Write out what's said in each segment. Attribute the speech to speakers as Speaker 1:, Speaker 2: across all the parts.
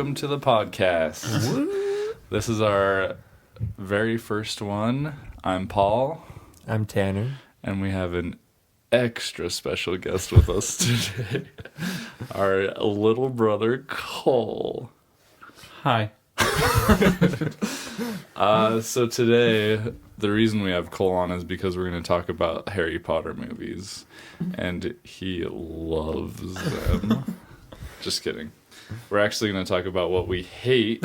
Speaker 1: welcome to the podcast. This is our very first one. I'm Paul.
Speaker 2: I'm Tanner.
Speaker 1: And we have an extra special guest with us today. Our little brother, Cole.
Speaker 3: Hi.
Speaker 1: So today, the reason we have Cole on is because we're going to talk about Harry Potter movies. And he loves them. Just kidding. We're actually going to talk about what we hate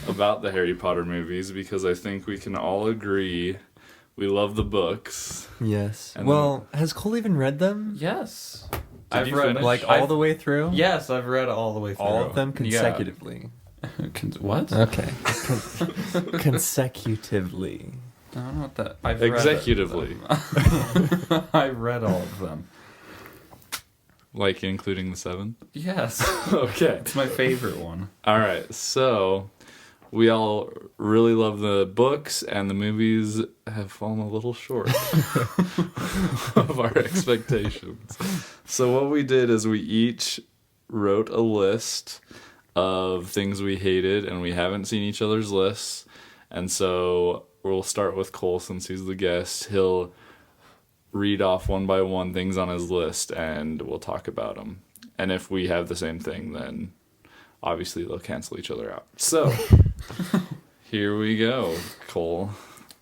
Speaker 1: about the Harry Potter movies, because I think we can all agree we love the books.
Speaker 2: Yes.
Speaker 1: And
Speaker 2: well, has Cole even read them?
Speaker 3: Yes.
Speaker 1: I've read
Speaker 3: finish?
Speaker 2: Like all the way through?
Speaker 3: Yes, I've read all the way through.
Speaker 2: All of them consecutively.
Speaker 3: Yeah. What?
Speaker 2: Okay. Consecutively.
Speaker 3: I don't know what that. I've
Speaker 1: Executively.
Speaker 3: I read all of them.
Speaker 1: Like including the 7?
Speaker 3: Yes.
Speaker 1: Okay.
Speaker 3: It's my favorite one.
Speaker 1: All right. So we all really love the books, and the movies have fallen a little short of our expectations. So what we did is we each wrote a list of things we hated, and we haven't seen each other's lists. And so we'll start with Cole since he's the guest. He'll read off one by one things on his list, and we'll talk about them. And if we have the same thing, then obviously they'll cancel each other out. So here we go, Cole.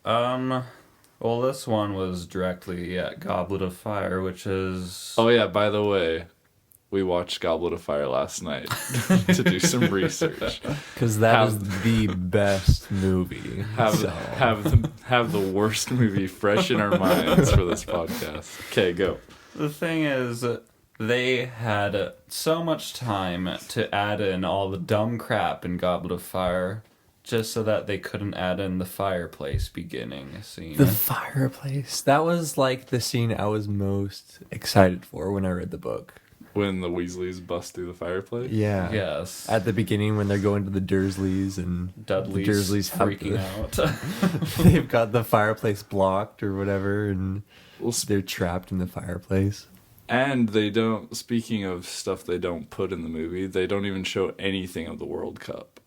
Speaker 3: Well, this one was directly at Goblet of Fire, which is...
Speaker 1: Oh yeah, by the way, we watched Goblet of Fire last night to do some research.
Speaker 2: Because that is the best movie.
Speaker 1: Have the worst movie fresh in our minds for this podcast. Okay, go.
Speaker 3: The thing is, they had so much time to add in all the dumb crap in Goblet of Fire, just so that they couldn't add in the fireplace beginning scene.
Speaker 2: The fireplace. That was like the scene I was most excited for when I read the book.
Speaker 1: When the Weasleys bust through the fireplace?
Speaker 2: Yeah.
Speaker 3: Yes.
Speaker 2: At the beginning when they're going to the Dursleys and
Speaker 3: Dudley's
Speaker 2: the Dursleys have
Speaker 3: freaking out.
Speaker 2: They've got the fireplace blocked or whatever, and
Speaker 1: Well,
Speaker 2: they're trapped in the fireplace.
Speaker 1: and they don't, speaking of stuff they don't put in the movie, they don't even show anything of the World Cup.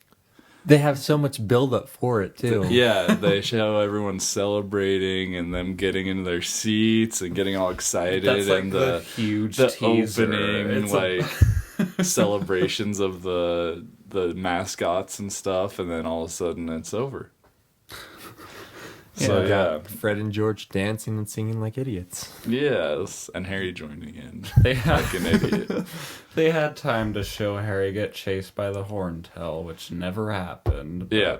Speaker 2: They have so much build up for it too.
Speaker 1: Yeah, they show everyone celebrating and them getting into their seats and getting all excited.
Speaker 3: That's like
Speaker 1: and
Speaker 3: the huge
Speaker 1: the
Speaker 3: teaser.
Speaker 1: opening
Speaker 3: It's
Speaker 1: like celebrations of the mascots and stuff, and then all of a sudden it's over. So yeah,
Speaker 2: Fred and George dancing and singing like idiots.
Speaker 1: yes, and Harry joining in
Speaker 3: They had,
Speaker 1: like an idiot.
Speaker 3: they had time to show Harry get chased by the Horntail, which never happened.
Speaker 1: Yeah,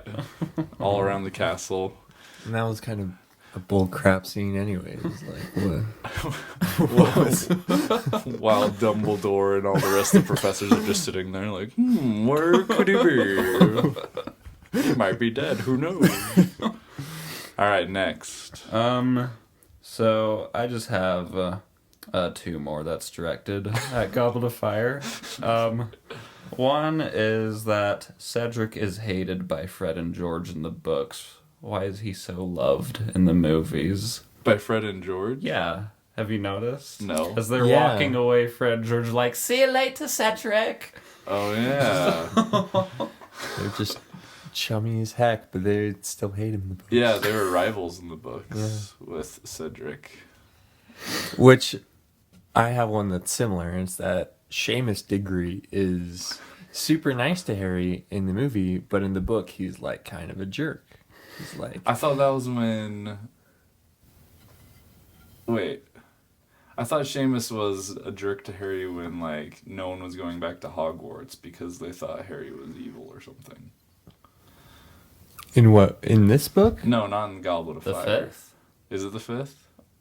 Speaker 1: all around the castle.
Speaker 2: And that was kind of a bull crap scene anyways. Like, what?
Speaker 1: While Dumbledore and all the rest of the professors are just sitting there like, where could he be? He might be dead, who knows? Alright, next.
Speaker 3: So I just have two more that's directed at Goblet of Fire. One is that Cedric is hated by Fred and George in the books. Why is he so loved in the movies?
Speaker 1: By Fred and George?
Speaker 3: Yeah. Have you noticed?
Speaker 1: No.
Speaker 3: As they're
Speaker 2: Yeah.
Speaker 3: walking away, Fred and George are like, see you later, Cedric.
Speaker 1: Oh, yeah.
Speaker 2: They're just chummy as heck, but they still hate him in the book.
Speaker 1: Yeah, they were rivals in the books with Cedric.
Speaker 2: Which I have one that's similar, and it's that Seamus Diggory is super nice to Harry in the movie, but in the book he's like kind of a jerk. He's like,
Speaker 1: I thought that was when... Wait. I thought Seamus was a jerk to Harry when, like, no one was going back to Hogwarts because they thought Harry was evil or something.
Speaker 2: in what? In this book?
Speaker 1: No, not in Goblet of
Speaker 3: The
Speaker 1: Fire.
Speaker 3: fifth?
Speaker 1: Is it the 5th?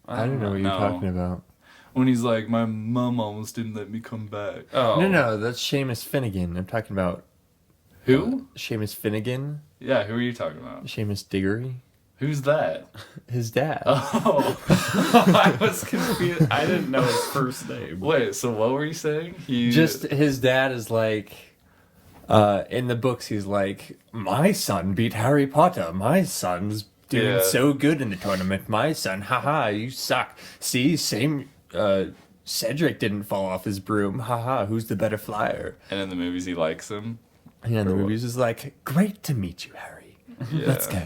Speaker 2: I don't know what you're
Speaker 1: No.
Speaker 2: talking about.
Speaker 1: When he's like, my mom almost didn't let me come back.
Speaker 3: Oh.
Speaker 2: No, that's Seamus Finnegan. I'm talking about
Speaker 1: Who?
Speaker 2: Seamus Finnegan,
Speaker 1: Yeah, who are you talking about?
Speaker 2: Seamus Diggory,
Speaker 1: Who's that?
Speaker 2: his dad.
Speaker 1: Oh,
Speaker 3: I was confused. I didn't know his first name.
Speaker 1: wait, so what were you saying?
Speaker 2: Just his dad is like, in the books he's like, my son beat Harry Potter. My son's doing so good in the tournament. My son, haha, you suck. See, same. Cedric didn't fall off his broom. Haha, who's the better flyer?
Speaker 1: And in the movies he likes him.
Speaker 2: And the
Speaker 1: Or what?
Speaker 2: movie's just like, great to meet you, Harry.
Speaker 1: Yeah.
Speaker 2: Let's go.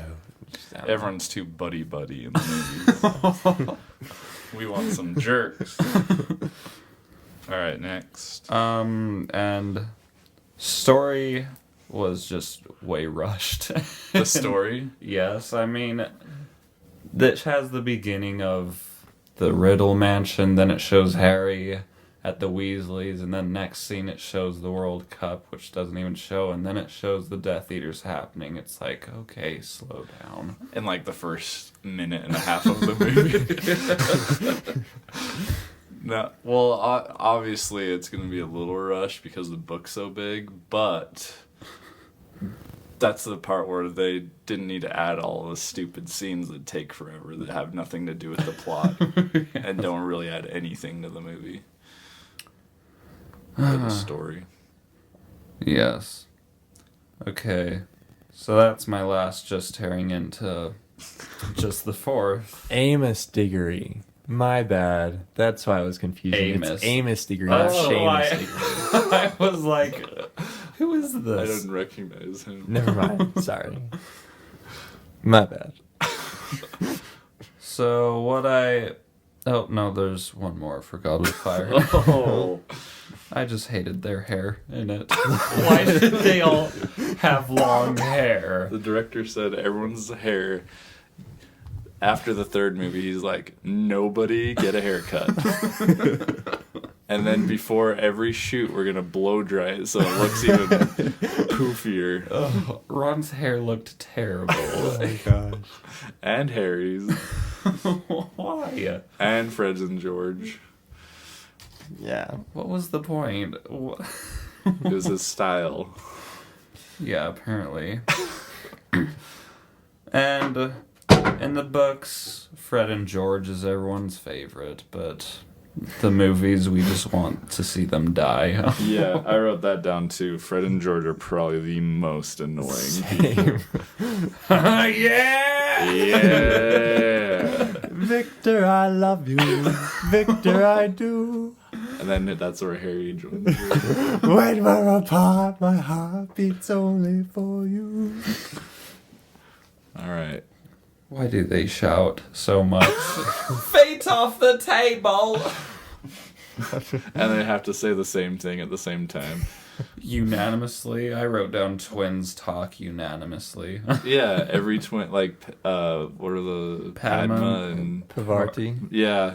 Speaker 2: Just, I don't know.
Speaker 1: Everyone's too buddy in the movies. We want some jerks. All right, next.
Speaker 3: And story was just way rushed.
Speaker 1: The story.
Speaker 3: Yes, I mean, this has the beginning of the Riddle Mansion, then it shows Harry at the Weasleys, and then next scene it shows the World Cup, which doesn't even show, and then it shows the Death Eaters happening. It's like, okay, slow down.
Speaker 1: In like the first minute and a half of the movie. No, well, obviously it's going to be a little rushed because the book's so big, but that's the part where they didn't need to add all the stupid scenes that take forever that have nothing to do with the plot and don't really add anything to the movie or the story.
Speaker 3: Yes. Okay. So that's my last just tearing into just the fourth.
Speaker 2: Amos Diggory. My bad. That's why I was confused.
Speaker 3: Amos.
Speaker 2: It's Amos Diggory, not Seamus Diggory.
Speaker 3: I was like, who is
Speaker 1: I
Speaker 3: this?
Speaker 1: didn't recognize him.
Speaker 2: Never mind. Sorry. My bad.
Speaker 3: So what I... Oh, no, there's one more for Goblet of Fire.
Speaker 1: Oh.
Speaker 3: I just hated their hair in it. Why did they all have long hair?
Speaker 1: The director said everyone's hair. After the third movie, he's like, nobody get a haircut. And then before every shoot, we're going to blow dry it so it looks even poofier.
Speaker 3: Oh, Ron's hair looked terrible.
Speaker 2: Oh my gosh.
Speaker 1: And Harry's.
Speaker 3: Why?
Speaker 1: And Fred's and George.
Speaker 2: Yeah.
Speaker 3: What was the point?
Speaker 1: It was his style.
Speaker 3: Yeah, apparently. And in the books, Fred and George is everyone's favorite, but the movies, we just want to see them die.
Speaker 1: Yeah, I wrote that down too. Fred and George are probably the most annoying.
Speaker 2: Same.
Speaker 3: Yeah!
Speaker 1: Yeah!
Speaker 2: Victor, I love you. Victor, I do.
Speaker 1: And then that's where Harry joins.
Speaker 2: When we're apart, my heart beats only for you.
Speaker 1: All right.
Speaker 3: Why do they shout so much? Feet off the table!
Speaker 1: And they have to say the same thing at the same time.
Speaker 3: Unanimously? I wrote down twins talk unanimously.
Speaker 1: Yeah, every twin, like, what are the Padma and
Speaker 2: Pavarti.
Speaker 1: yeah.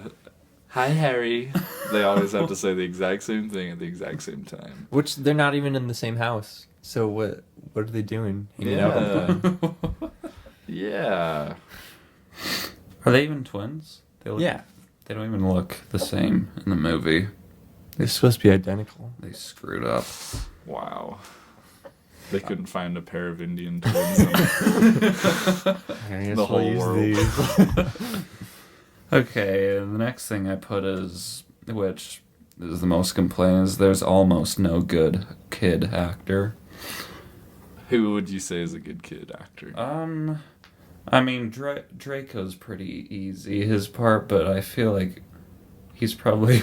Speaker 1: Hi, Harry. They always have to say the exact same thing at the exact same time.
Speaker 2: Which they're not even in the same house. So what are they doing? Hanging out all the time?
Speaker 1: Yeah.
Speaker 3: Are they even twins? They look,
Speaker 2: Yeah.
Speaker 3: They don't even look the same in the movie.
Speaker 2: They're supposed to be identical.
Speaker 3: They screwed up.
Speaker 1: Wow. They couldn't find a pair of Indian twins.
Speaker 2: I guess
Speaker 1: The whole world.
Speaker 2: these.
Speaker 3: Okay, the next thing I put is, which is the most complaint, is there's almost no good kid actor.
Speaker 1: Who would you say is a good kid actor?
Speaker 3: I mean, Draco's pretty easy, his part, but I feel like he's probably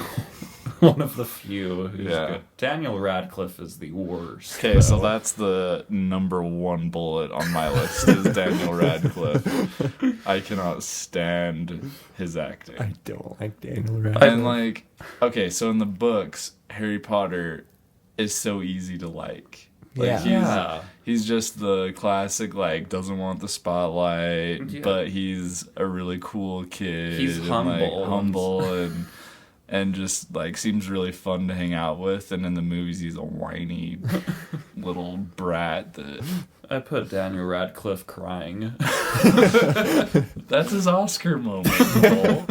Speaker 3: one of the few who's
Speaker 1: Yeah.
Speaker 3: good. Daniel Radcliffe is the worst.
Speaker 1: Okay, so
Speaker 3: though.
Speaker 1: that's the number one bullet on my list is Daniel Radcliffe. I cannot stand his acting.
Speaker 2: I don't like Daniel Radcliffe.
Speaker 1: And like, okay, so in the books, Harry Potter is so easy to like. Like
Speaker 2: Yeah.
Speaker 3: Yeah.
Speaker 1: he's just the classic like doesn't want the spotlight,
Speaker 3: Yeah.
Speaker 1: but he's a really cool kid.
Speaker 3: He's
Speaker 1: and,
Speaker 3: humble.
Speaker 1: like, humble and just like seems really fun to hang out with. And in the movies, he's a whiny little brat that.
Speaker 3: I put Daniel Radcliffe crying.
Speaker 1: That's his Oscar moment. Cole.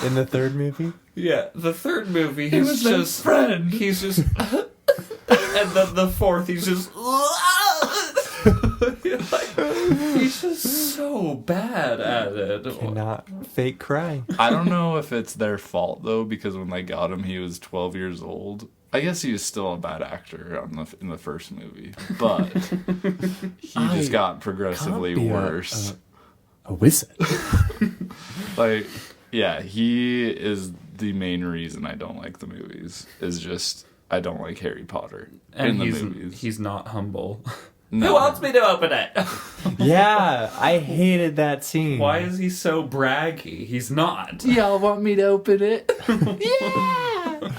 Speaker 2: In the third movie?
Speaker 3: Yeah, the third movie,
Speaker 1: He
Speaker 3: he's
Speaker 1: was their
Speaker 3: just
Speaker 1: friend.
Speaker 3: He's just, and then the fourth, he's just, he's just so bad at it.
Speaker 2: Cannot fake cry.
Speaker 1: I don't know if it's their fault though, because when they got him, he was 12 years old. I guess he was still a bad actor in the first movie, but he just got progressively
Speaker 2: Can't be
Speaker 1: worse.
Speaker 2: A wizard.
Speaker 1: Like, yeah, he is the main reason I don't like the movies. Is just I don't like Harry Potter
Speaker 3: And
Speaker 1: in the movies.
Speaker 3: he's not humble.
Speaker 1: No.
Speaker 3: Who wants me to open it?
Speaker 2: Yeah, I hated that scene.
Speaker 3: Why is he so braggy? He's not.
Speaker 1: Y'all want me to open it? Yeah.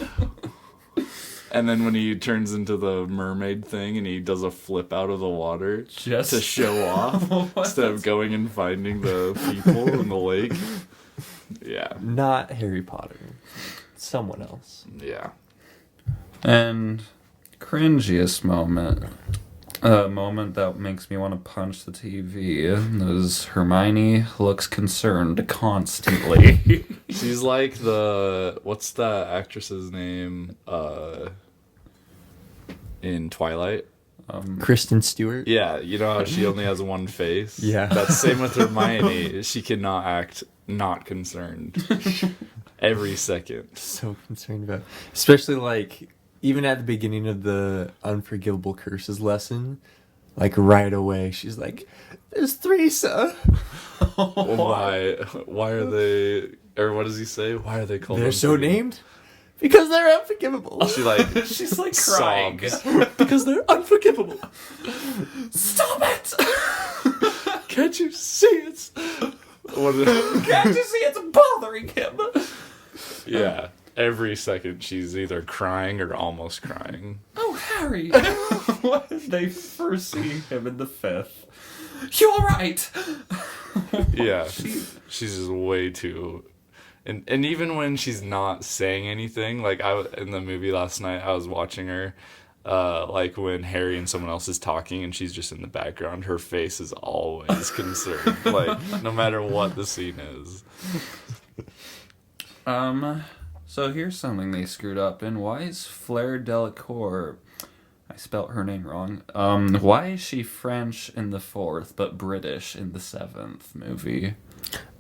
Speaker 1: And then when he turns into the mermaid thing and he does a flip out of the water
Speaker 3: Just
Speaker 1: to show off
Speaker 3: What?
Speaker 1: instead of going and finding the people in the lake. Yeah.
Speaker 2: Not Harry Potter. Someone else.
Speaker 1: Yeah.
Speaker 3: And cringiest moment. A moment that makes me want to punch the TV is Hermione looks concerned constantly.
Speaker 1: She's like what's the actress's name in Twilight?
Speaker 2: Kristen Stewart.
Speaker 1: Yeah, you know how she only has one face?
Speaker 2: Yeah.
Speaker 1: That's same with Hermione. She cannot act not concerned every second.
Speaker 2: So concerned about, especially like even at the beginning of the Unforgivable Curses lesson, like right away she's like, "There's three, sir."
Speaker 1: Why are they, or what does he say? Why are they called
Speaker 2: They're so
Speaker 1: unforgivable?
Speaker 2: named because they're unforgivable.
Speaker 1: She like
Speaker 3: She's like crying.
Speaker 1: sobs because they're unforgivable.
Speaker 3: Stop it!
Speaker 1: Can't you see it? What
Speaker 3: Can't you see it's bothering him?
Speaker 1: Yeah. Every second she's either crying or almost crying.
Speaker 3: Oh, Harry! When they first see him in the 5th. You alright?
Speaker 1: Yeah. She's just way too. And even when she's not saying anything, like in the movie last night, I was watching her, like when Harry and someone else is talking and she's just in the background, her face is always concerned, like no matter what the scene is.
Speaker 3: So here's something they screwed up in. Why is Fleur Delacour, I spelt her name wrong, why is she French in the 4th but British in the 7th movie?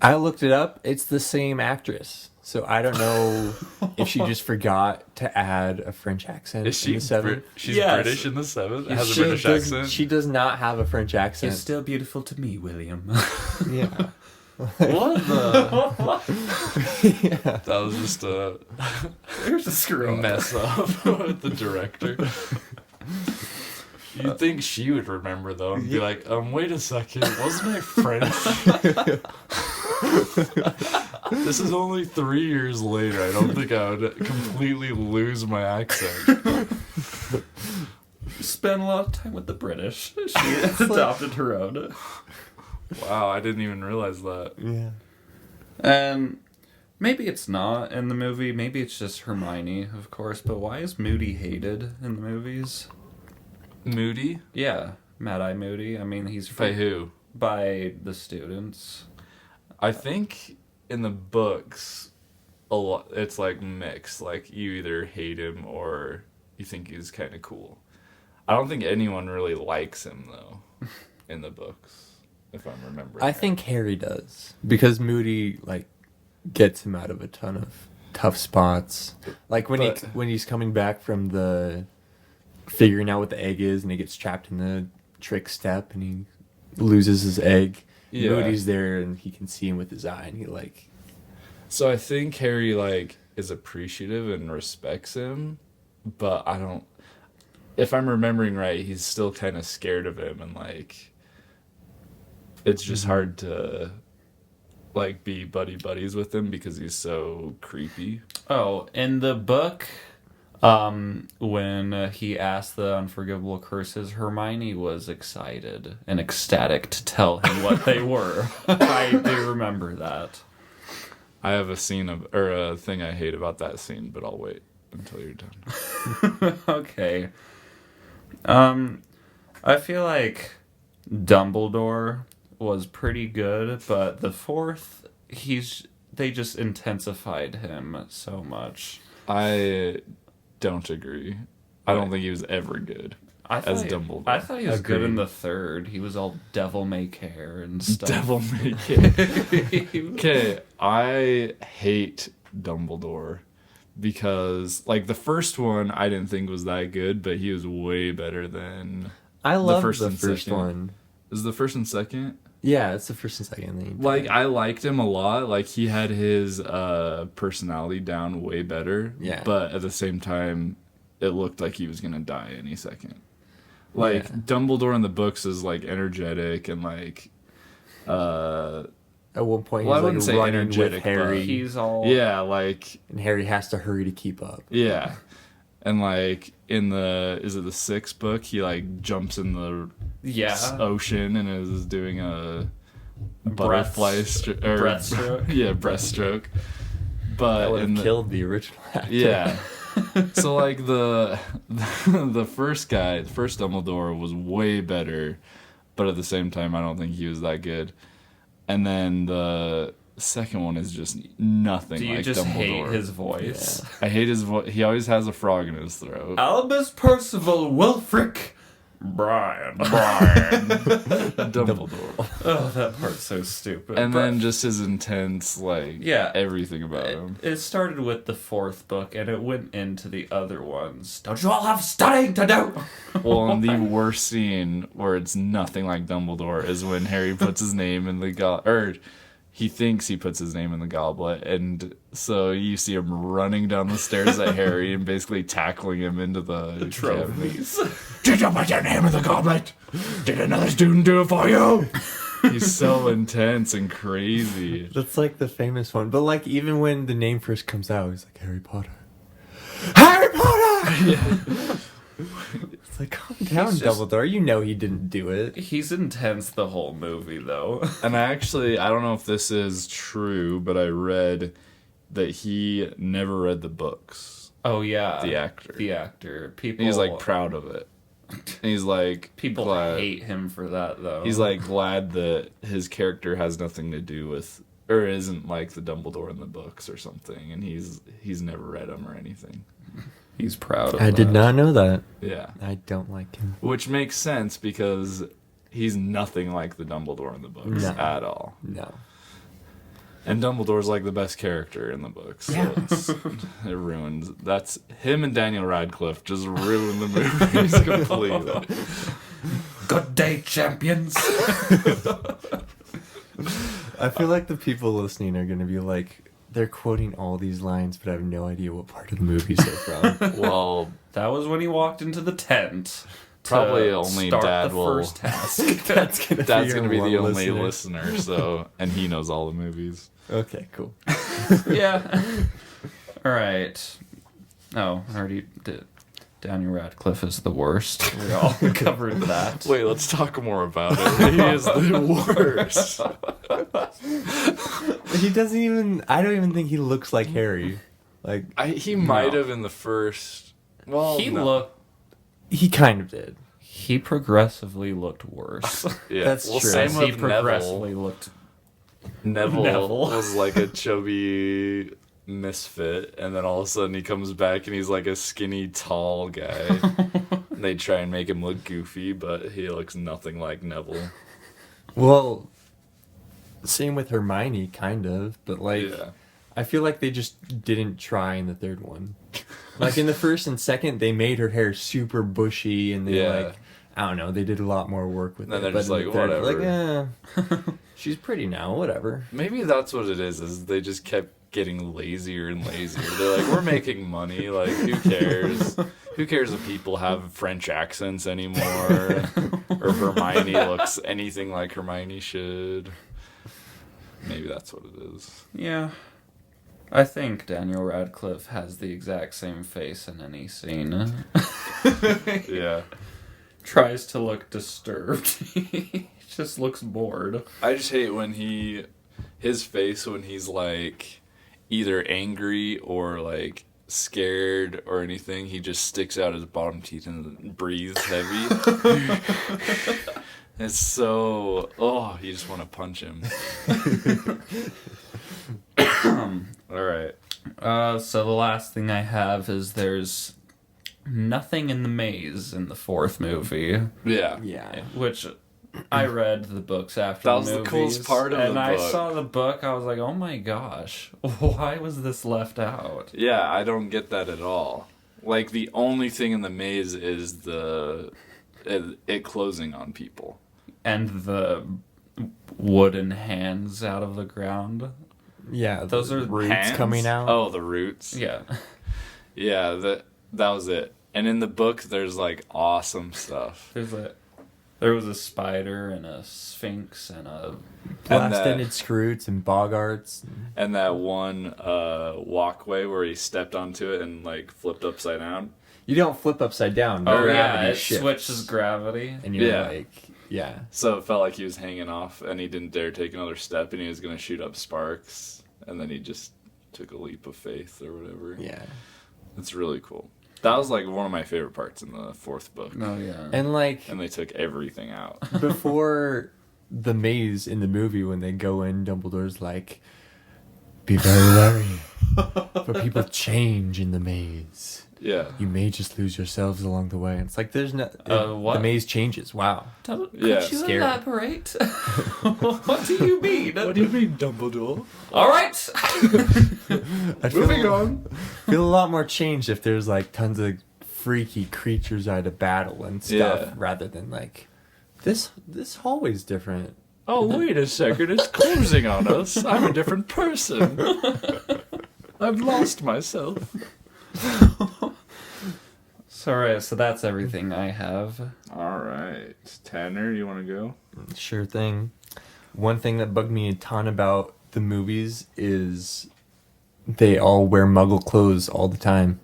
Speaker 2: I looked it up. It's the same actress, so I don't know if she just forgot to add a French accent.
Speaker 1: Is she
Speaker 2: in the 7th?
Speaker 1: she's
Speaker 3: Yes.
Speaker 1: British in the 7th? Has
Speaker 2: She
Speaker 1: a British
Speaker 2: does-
Speaker 1: accent?
Speaker 2: She does not have a French accent.
Speaker 3: You're still beautiful to me, William.
Speaker 2: Yeah.
Speaker 1: What the? That was just a
Speaker 3: There's a screw up.
Speaker 1: mess up with the director. You'd think she would remember though and be like, wait a second, wasn't I French? This is only 3 years later. I don't think I would completely lose my accent.
Speaker 3: Spent a lot of time with the British. She adopted her own.
Speaker 1: Wow, I didn't even realize that.
Speaker 2: Yeah.
Speaker 3: And maybe it's not in the movie. Maybe it's just Hermione, of course. But why is Moody hated in the movies?
Speaker 1: Moody?
Speaker 3: Yeah, Mad-Eye Moody. I mean, he's
Speaker 1: By who?
Speaker 3: by the students.
Speaker 1: I think in the books, a lot it's like mixed. Like you either hate him or you think he's kind of cool. I don't think anyone really likes him though, in the books, if I'm remembering.
Speaker 2: I
Speaker 1: right.
Speaker 2: think Harry does because Moody like gets him out of a ton of tough spots. Like when he's coming back from the figuring out what the egg is and he gets trapped in the trick step and he loses his egg.
Speaker 1: Yeah.
Speaker 2: Moody's there and he can see him with his eye and he like.
Speaker 1: So I think Harry like is appreciative and respects him, but I don't. If I'm remembering right, he's still kind of scared of him and like. It's just hard to, like, be buddies with him because he's so creepy.
Speaker 3: Oh, in the book, when he asked the Unforgivable Curses, Hermione was excited and ecstatic to tell him what they were. I do remember that.
Speaker 1: I have a thing I hate about that scene, but I'll wait until you're done.
Speaker 3: Okay. I feel like Dumbledore was pretty good, but the 4th, they just intensified him so much.
Speaker 1: I don't agree. I don't think he was ever good as Dumbledore.
Speaker 3: I thought he was good
Speaker 2: Agreed.
Speaker 3: in the 3rd. He was all devil may care and stuff.
Speaker 1: Devil may care. Okay, I hate Dumbledore because, like, the first one I didn't think was that good, but he was way better than
Speaker 2: I love
Speaker 1: first
Speaker 2: the
Speaker 1: and
Speaker 2: first
Speaker 1: second.
Speaker 2: one.
Speaker 1: Is the first and second?
Speaker 2: Yeah, it's the first and second. Thing.
Speaker 1: Like, I liked him a lot. Like, he had his personality down way better.
Speaker 2: Yeah.
Speaker 1: But at the same time, it looked like he was gonna die any second. Like Dumbledore in the books is like energetic and like
Speaker 2: At one point,
Speaker 1: Well, I
Speaker 2: he's
Speaker 1: wouldn't
Speaker 2: like
Speaker 1: say
Speaker 2: running
Speaker 1: energetic,
Speaker 2: with Harry,
Speaker 1: but
Speaker 3: He's all
Speaker 1: yeah, like
Speaker 2: and Harry has to hurry to keep up.
Speaker 1: yeah. And like in the the sixth book, he like jumps in the ocean and is doing a butterfly
Speaker 3: breaststroke.
Speaker 1: yeah, breaststroke.
Speaker 2: That
Speaker 1: But
Speaker 2: would
Speaker 1: in
Speaker 2: have
Speaker 1: the,
Speaker 2: killed the original actor.
Speaker 1: yeah. So like the first guy, the first Dumbledore was way better, but at the same time I don't think he was that good. And then the second one is just nothing
Speaker 3: Do you
Speaker 1: like
Speaker 3: just
Speaker 1: Dumbledore.
Speaker 3: hate his voice?
Speaker 1: I hate his voice. He always has a frog in his throat.
Speaker 3: Albus Percival Wulfric Brian.
Speaker 1: Dumbledore.
Speaker 3: Oh, that part's so stupid.
Speaker 1: And
Speaker 3: But
Speaker 1: then just his intense, like,
Speaker 3: Yeah.
Speaker 1: everything about him.
Speaker 3: it started with the fourth book, and it went into the other ones. Don't you all have studying to do?
Speaker 1: Well, and the worst scene where it's nothing like Dumbledore is when Harry puts his name in the or he thinks he puts his name in the goblet, and so you see him running down the stairs at Harry and basically tackling him into the cabinet.
Speaker 3: Trophies.
Speaker 1: Did you put your name in the goblet? Did another student do it for you? He's so intense and crazy.
Speaker 2: That's like the famous one. But like even when the name first comes out, he's like Harry Potter. Harry Potter! It's like, calm down,
Speaker 3: He's just-
Speaker 2: Dumbledore. You know he didn't do it.
Speaker 3: He's intense the whole movie, though.
Speaker 1: And I don't know if this is true, but I read that he never read the books.
Speaker 3: Oh, yeah.
Speaker 1: The actor.
Speaker 3: The actor. People.
Speaker 1: And he's like proud of it. And he's like
Speaker 3: People
Speaker 1: glad.
Speaker 3: hate him for that, though.
Speaker 1: He's like glad that his character has nothing to do with or isn't like the Dumbledore in the books or something, and he's never read them or anything.
Speaker 3: He's proud of
Speaker 2: I did
Speaker 3: that.
Speaker 2: not know that.
Speaker 1: Yeah.
Speaker 2: I don't like him.
Speaker 1: Which makes sense because he's nothing like the Dumbledore in the books
Speaker 2: No.
Speaker 1: at all.
Speaker 2: No.
Speaker 1: And Dumbledore's like the best character in the books. So it ruins. That's him and Daniel Radcliffe just ruin the movies completely.
Speaker 3: Good day, champions.
Speaker 2: I feel like the people listening are going to be like, they're quoting all these lines, but I have no idea what part of the movies they're from.
Speaker 1: Well,
Speaker 3: That was when he walked into the tent.
Speaker 1: Probably
Speaker 3: to
Speaker 1: only
Speaker 3: start
Speaker 1: Dad
Speaker 3: the
Speaker 1: will-
Speaker 3: first task.
Speaker 2: That's going
Speaker 1: Dad's
Speaker 2: to
Speaker 1: gonna be the
Speaker 2: your one
Speaker 1: only
Speaker 2: listener.
Speaker 1: listener, so and he knows all the movies.
Speaker 2: Okay, cool.
Speaker 3: Yeah. All right. Oh, I already did. Daniel Radcliffe is the worst. We all covered that.
Speaker 1: Wait, let's talk more about it. He is the worst.
Speaker 2: He doesn't even, I don't even think he looks like Harry. Like,
Speaker 1: He might have in the first. Well,
Speaker 3: He
Speaker 1: no.
Speaker 3: looked.
Speaker 2: he kind of did.
Speaker 3: He progressively looked worse.
Speaker 1: Yeah.
Speaker 2: That's
Speaker 1: well,
Speaker 2: true.
Speaker 1: Same
Speaker 3: As he
Speaker 1: with Neville.
Speaker 3: progressively looked.
Speaker 1: Neville was like a chubby misfit, and then all of a sudden he comes back and he's like a skinny, tall guy. And they try and make him look goofy, but he looks nothing like Neville.
Speaker 2: Well, same with Hermione, kind of, but like,
Speaker 1: Yeah.
Speaker 2: I feel like they just didn't try in the third one. Like in the first and second, they made her hair super bushy, and they
Speaker 1: Yeah.
Speaker 2: like, I don't know, they did a lot more work with
Speaker 1: And
Speaker 2: it.
Speaker 1: they're
Speaker 2: but
Speaker 1: just
Speaker 2: in
Speaker 1: like,
Speaker 2: the third,
Speaker 1: whatever.
Speaker 2: like, she's pretty now, whatever.
Speaker 1: Maybe that's what it is they just kept getting lazier and lazier. They're like, we're making money, like, who cares? Who cares if people have French accents anymore? Or Hermione looks anything like Hermione should. Maybe that's what it is.
Speaker 3: Yeah. I think Daniel Radcliffe has the exact same face in any scene.
Speaker 1: Yeah.
Speaker 3: Tries to look disturbed. He just looks bored.
Speaker 1: I just hate when his face when he's like either angry or like scared or anything, he just sticks out his bottom teeth and breathes heavy. It's so, you just want to punch him. All right.
Speaker 3: So the last thing I have is there's nothing in the maze in the fourth movie,
Speaker 1: Yeah.
Speaker 2: Yeah.
Speaker 3: which I read the books after
Speaker 1: That
Speaker 3: the
Speaker 1: was the
Speaker 3: movies,
Speaker 1: coolest part of
Speaker 3: and
Speaker 1: the
Speaker 3: I
Speaker 1: book.
Speaker 3: saw the book. I was like, oh my gosh, why was this left out?
Speaker 1: Yeah, I don't get that at all. Like, the only thing in the maze is it closing on people.
Speaker 3: And the wooden hands out of the ground.
Speaker 2: Yeah,
Speaker 3: Those
Speaker 2: the
Speaker 3: are
Speaker 2: roots
Speaker 1: Hands?
Speaker 2: coming out.
Speaker 1: Oh, the roots.
Speaker 3: Yeah.
Speaker 1: Yeah, that was it. And in the book, there's like awesome stuff.
Speaker 3: There was a spider and a sphinx and a
Speaker 2: Blast-ended Scroots and Bogarts.
Speaker 1: And that one walkway where he stepped onto it and like flipped upside down.
Speaker 2: You don't flip upside down.
Speaker 3: oh yeah,
Speaker 2: Gravity
Speaker 3: it
Speaker 2: shifts.
Speaker 3: switches gravity.
Speaker 2: And you're
Speaker 1: Yeah.
Speaker 2: like, yeah.
Speaker 1: So it felt like he was hanging off and he didn't dare take another step and he was going to shoot up sparks. And then he just took a leap of faith or whatever.
Speaker 2: Yeah.
Speaker 1: It's really cool. That was like one of my favorite parts in the fourth book.
Speaker 3: Oh yeah,
Speaker 2: And like,
Speaker 1: And they took everything out.
Speaker 2: before the maze in the movie, when they go in, Dumbledore's like, be very wary. For people change in the maze.
Speaker 1: Yeah.
Speaker 2: You may just lose yourselves along the way. And it's like, there's no...
Speaker 3: what?
Speaker 2: The maze changes. Wow.
Speaker 3: Could
Speaker 1: Yeah.
Speaker 3: you
Speaker 2: Scary.
Speaker 3: elaborate? What do you mean?
Speaker 1: What do you mean, Dumbledore?
Speaker 3: All right.
Speaker 2: I
Speaker 1: Moving on.
Speaker 2: feel a lot more changed if there's like tons of freaky creatures out of battle and stuff,
Speaker 1: Yeah.
Speaker 2: rather than like, this hallway's different.
Speaker 1: Oh, wait a second. It's closing on us. I'm a different person. I've lost myself.
Speaker 3: So that's everything I have.
Speaker 1: All right. Tanner, you want to go?
Speaker 2: Sure thing. One thing that bugged me a ton about the movies is they all wear Muggle clothes all the time.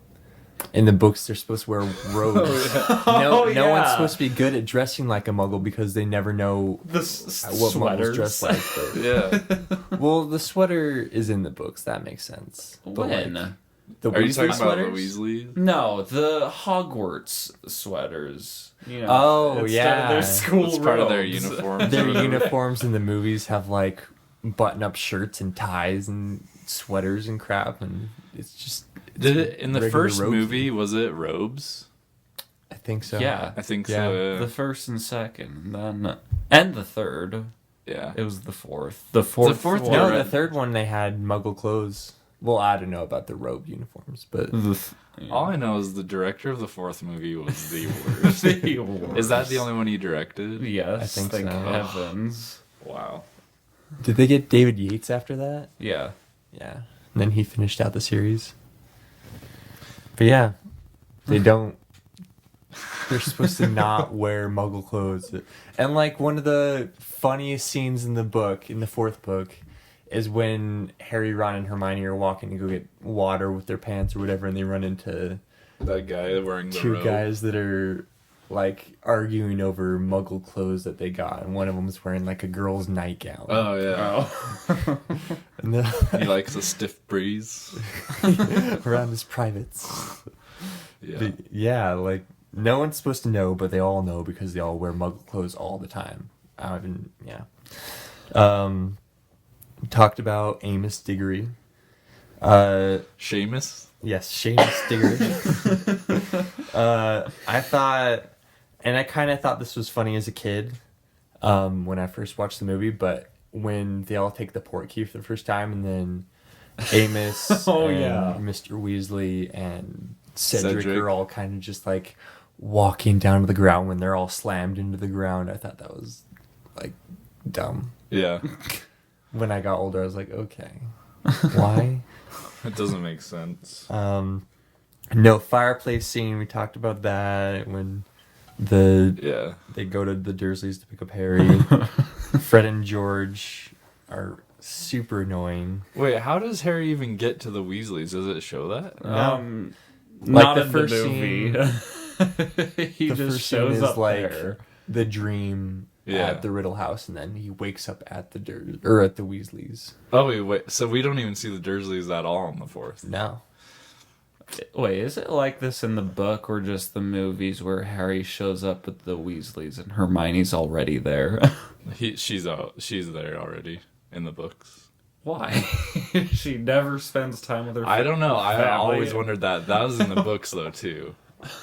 Speaker 2: In the books, they're supposed to wear robes. No one's
Speaker 3: yeah.
Speaker 2: supposed to be good at dressing like a Muggle because they never know
Speaker 3: The
Speaker 2: what Muggles dress like. But,
Speaker 1: Yeah.
Speaker 2: well, the sweater is in the books. That makes sense. But,
Speaker 3: When?
Speaker 2: like, the
Speaker 1: Are you
Speaker 2: Weasley
Speaker 1: talking about the
Speaker 2: sweaters?
Speaker 1: Weasley?
Speaker 3: No, the Hogwarts sweaters. You know,
Speaker 2: Oh,
Speaker 3: instead of
Speaker 2: yeah.
Speaker 3: their school
Speaker 1: It's part of their
Speaker 3: robes.
Speaker 1: uniform.
Speaker 2: Their uniforms in the movies have like button-up shirts and ties and sweaters and crap, and it's just...
Speaker 1: Did it in the
Speaker 2: regular
Speaker 1: first
Speaker 2: robes.
Speaker 1: movie? Was it robes?
Speaker 2: I think so.
Speaker 3: Yeah,
Speaker 1: I think
Speaker 2: Yeah.
Speaker 1: so. Yeah.
Speaker 3: the first and second, then and the third.
Speaker 1: Yeah.
Speaker 3: It was the fourth. The fourth.
Speaker 1: fourth
Speaker 3: one.
Speaker 2: No,
Speaker 1: Yeah.
Speaker 2: the third one they had Muggle clothes. Well, I don't know about the robe uniforms, but
Speaker 1: All I know is the director of the fourth movie was the worst.
Speaker 3: The worst.
Speaker 1: Is that the only one he directed?
Speaker 3: Yes,
Speaker 2: I think
Speaker 3: thank
Speaker 2: so.
Speaker 3: heavens.
Speaker 1: Wow.
Speaker 2: did they get David Yates after that?
Speaker 3: Yeah.
Speaker 2: Yeah. And then he finished out the series. But yeah, they don't. They're supposed to not wear Muggle clothes. And like one of the funniest scenes in the book, in the fourth book, is when Harry, Ron, and Hermione are walking to go get water with their pants or whatever, and they run into
Speaker 1: That guy wearing the
Speaker 2: two
Speaker 1: robe.
Speaker 2: guys that are like arguing over Muggle clothes that they got, and one of them is wearing like a girl's nightgown.
Speaker 1: Oh yeah.
Speaker 3: Oh.
Speaker 2: And then,
Speaker 1: He likes a stiff breeze.
Speaker 2: around his privates.
Speaker 1: Yeah.
Speaker 2: But yeah, like no one's supposed to know, but they all know because they all wear Muggle clothes all the time. I don't even, yeah. Talked about Amos Diggory.
Speaker 1: Seamus.
Speaker 2: Yes, Seamus Diggory. I thought, and I kind of thought this was funny as a kid when I first watched the movie, but when they all take the port key for the first time, and then Amos
Speaker 3: Oh,
Speaker 2: and
Speaker 3: yeah.
Speaker 2: Mr. Weasley and Cedric
Speaker 1: Cedric.
Speaker 2: are all kind of just like walking down to the ground when they're all slammed into the ground. I thought that was like dumb.
Speaker 1: Yeah.
Speaker 2: When I got older, I was like, okay, why?
Speaker 1: It doesn't make sense.
Speaker 2: No fireplace scene. We talked about that when
Speaker 1: Yeah.
Speaker 2: they go to the Dursleys to pick up Harry. Fred and George are super annoying.
Speaker 1: Wait, how does Harry even get to the Weasleys? Does it show that?
Speaker 3: Not
Speaker 2: the
Speaker 3: in
Speaker 2: first
Speaker 3: the movie. He
Speaker 2: The
Speaker 3: just
Speaker 2: first scene
Speaker 3: shows
Speaker 2: is
Speaker 3: up
Speaker 2: like
Speaker 3: there.
Speaker 2: the dream
Speaker 1: Yeah.
Speaker 2: at the Riddle House, and then he wakes up at the or at the Weasleys.
Speaker 1: Oh wait. So we don't even see the Dursleys at all in the fourth.
Speaker 2: No,
Speaker 3: Wait, is it like this in the book or just the movies where Harry shows up with the Weasleys and Hermione's already there?
Speaker 1: She's there already in the books.
Speaker 3: Why? She never spends time with her
Speaker 1: I don't know. I
Speaker 3: family.
Speaker 1: always wondered that. That was in the books though too.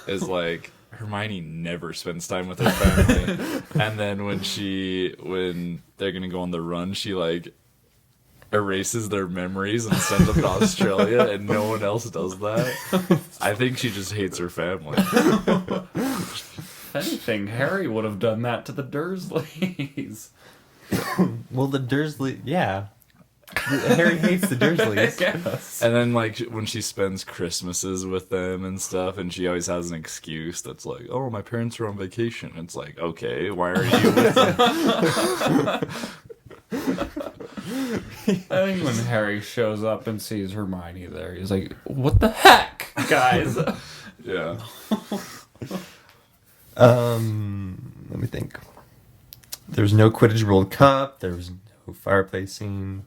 Speaker 1: Is like Hermione never spends time with her family, and then when they're gonna go on the run, she like erases their memories and sends them to Australia, and no one else does that. I think she just hates her family.
Speaker 3: If anything, Harry would have done that to the Dursleys.
Speaker 2: well the Dursley, yeah. Harry hates the Dursleys.
Speaker 3: Yes.
Speaker 1: And then, like, when she spends Christmases with them and stuff, and she always has an excuse that's like, oh, my parents are on vacation. It's like, okay, why are you with them?
Speaker 3: I think when Harry shows up and sees Hermione there, he's like, what the heck, guys?
Speaker 1: Yeah.
Speaker 2: Let me think. There was no Quidditch World Cup. There was no fireplace scene.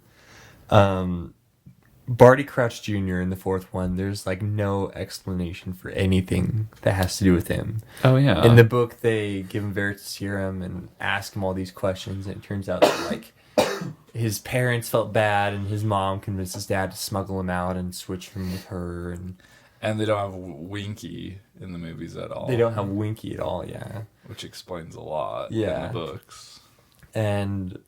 Speaker 2: Barty Crouch Jr. in the fourth one, there's like no explanation for anything that has to do with him.
Speaker 3: Oh, yeah.
Speaker 2: In the book, they give him Veritaserum and ask him all these questions, and it turns out that, like, his parents felt bad, and his mom convinced his dad to smuggle him out and switch him with her,
Speaker 1: And they don't have Winky in the movies at all.
Speaker 2: they don't have Winky at all, yeah.
Speaker 1: Which explains a lot
Speaker 2: Yeah.
Speaker 1: in the books.
Speaker 2: And,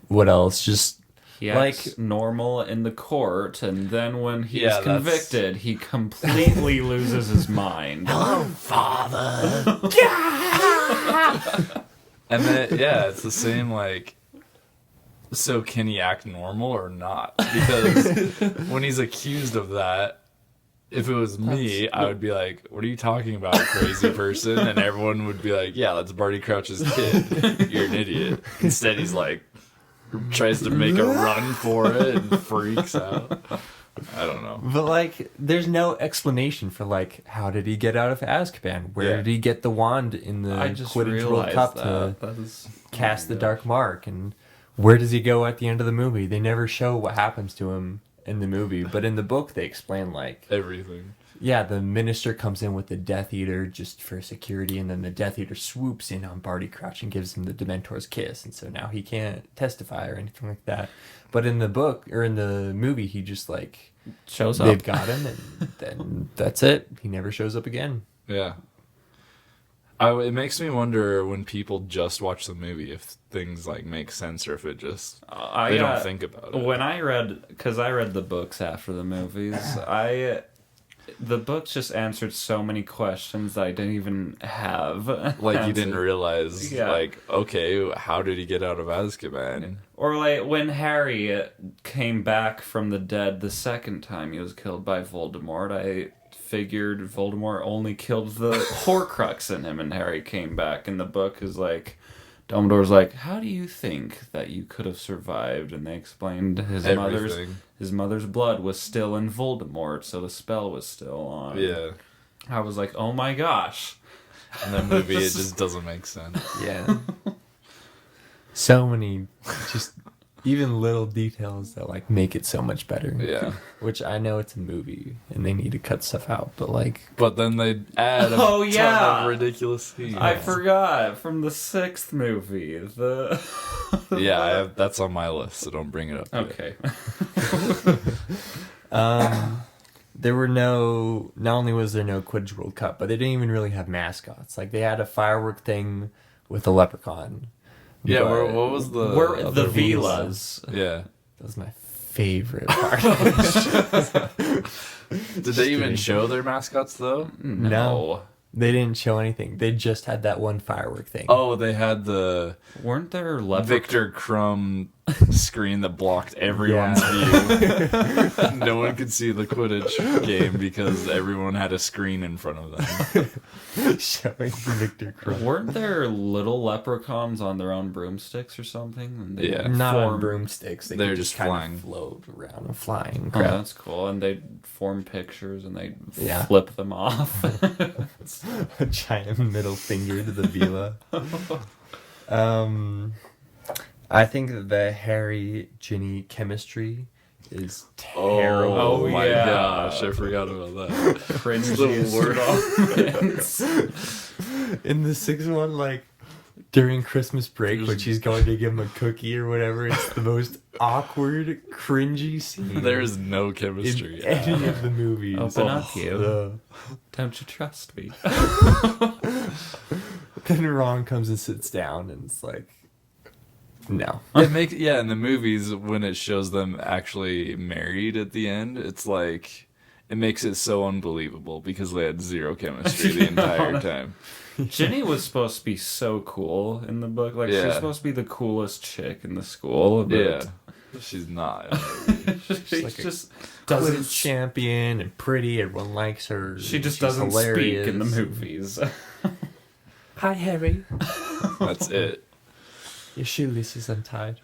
Speaker 2: what else? Just,
Speaker 3: He acts normal in the court, and then when he's
Speaker 1: Yeah, that's-
Speaker 3: convicted, he completely loses his mind.
Speaker 1: Hello, Father. And then, yeah, it's the same, like, so can he act normal or not? Because when he's accused of that, if it was me, I would be like, what are you talking about, crazy person? And everyone would be like, yeah, that's Barty Crouch's kid. You're an idiot. Instead, he's like, tries to make a run for it and freaks out. I don't know.
Speaker 2: but, like, there's no explanation for, like, how did he get out of Azkaban? Where
Speaker 1: Yeah.
Speaker 2: did he get the wand in the
Speaker 3: I just
Speaker 2: Quidditch World
Speaker 3: realized
Speaker 2: Cup
Speaker 3: that.
Speaker 2: to
Speaker 3: That is
Speaker 2: cast the Dark Mark? And where does he go at the end of the movie? They never show what happens to him in the movie, but in the book they explain, like,
Speaker 1: Everything.
Speaker 2: yeah, the minister comes in with the Death Eater just for security, and then the Death Eater swoops in on Barty Crouch and gives him the Dementor's kiss, and so now he can't testify or anything like that. But in the book, or in the movie, he just, like,
Speaker 3: shows
Speaker 2: they've
Speaker 3: up.
Speaker 2: got him, and then that's it. He never shows up again.
Speaker 1: Yeah. It makes me wonder when people just watch the movie if things like make sense or if it just they don't think about it.
Speaker 3: When I read, because I read the books after the movies, the books just answered so many questions that I didn't even have.
Speaker 1: Like you didn't
Speaker 3: answered.
Speaker 1: realize,
Speaker 3: Yeah.
Speaker 1: like, okay, how did he get out of Azkaban?
Speaker 3: Or like when Harry came back from the dead the second time he was killed by Voldemort, I figured Voldemort only killed the Horcrux in him, and Harry came back. And the book is like, Dumbledore's like, how do you think that you could have survived? And they explained
Speaker 1: Everything.
Speaker 3: his mother's blood was still in Voldemort, so the spell was still on.
Speaker 1: Yeah.
Speaker 3: I was like, oh my gosh.
Speaker 1: In the movie, it just doesn't make sense.
Speaker 2: Yeah. So many, just even little details that, like, make it so much better.
Speaker 1: Yeah.
Speaker 2: Which I know it's a movie and they need to cut stuff out, but, like,
Speaker 1: But then they add a
Speaker 3: Oh,
Speaker 1: ton
Speaker 3: yeah.
Speaker 1: of ridiculous scenes.
Speaker 3: I forgot from the 6th movie.
Speaker 1: That's on my list, so don't bring it up. yet.
Speaker 3: Okay.
Speaker 2: there were no, not only was there no Quidditch World Cup, but they didn't even really have mascots. Like, they had a firework thing with a leprechaun.
Speaker 1: Yeah,
Speaker 2: but
Speaker 1: what was the
Speaker 3: We're the
Speaker 1: other
Speaker 3: Velas.
Speaker 1: Yeah.
Speaker 2: that was my favorite part.
Speaker 1: Did they even show their mascots though?
Speaker 2: No. They didn't show anything. They just had that one firework thing.
Speaker 1: Oh, they had the
Speaker 3: Weren't there leprechauns?
Speaker 1: Victor Crumb screen that blocked everyone's view. No one could see the Quidditch game because everyone had a screen in front of them.
Speaker 2: Showing Victor Crumb.
Speaker 3: Weren't there little leprechauns on their own broomsticks or something? And they
Speaker 1: Yeah.
Speaker 2: Not on
Speaker 3: form-
Speaker 2: broomsticks.
Speaker 1: They're
Speaker 2: could
Speaker 1: just
Speaker 2: kind
Speaker 1: flying.
Speaker 2: of float around and flying.
Speaker 3: Oh,
Speaker 2: Crap.
Speaker 3: that's cool. And they'd form pictures and they'd
Speaker 2: Yeah.
Speaker 3: flip them off.
Speaker 2: A giant middle finger to the Vila. I think that the Harry Ginny chemistry is terrible.
Speaker 1: Oh my
Speaker 3: yeah.
Speaker 1: gosh, I forgot about that.
Speaker 3: Cringiest moments.
Speaker 2: In the sixth one, like, during Christmas break, when she's going to give him a cookie or whatever, it's the most awkward, cringy scene.
Speaker 1: There's no chemistry.
Speaker 2: in any of the movies.
Speaker 3: Open up, you.
Speaker 2: The-
Speaker 3: Don't you trust me?
Speaker 2: Then Ron comes and sits down, and it's like, no.
Speaker 1: In the movies when it shows them actually married at the end, it's like it makes it so unbelievable because they had zero chemistry the entire time.
Speaker 3: Ginny was supposed to be so cool in the book. Like, she's
Speaker 1: Yeah.
Speaker 3: supposed to be the coolest chick in the school. But
Speaker 1: Yeah. She's not.
Speaker 3: she's
Speaker 2: like a
Speaker 3: just
Speaker 2: Quidditch
Speaker 3: doesn't.
Speaker 2: champion and pretty. Everyone likes her.
Speaker 3: She just
Speaker 2: she's
Speaker 3: doesn't
Speaker 2: hilarious.
Speaker 3: speak in the movies.
Speaker 2: Hi, Harry.
Speaker 1: That's it.
Speaker 2: Your shoelace is untied.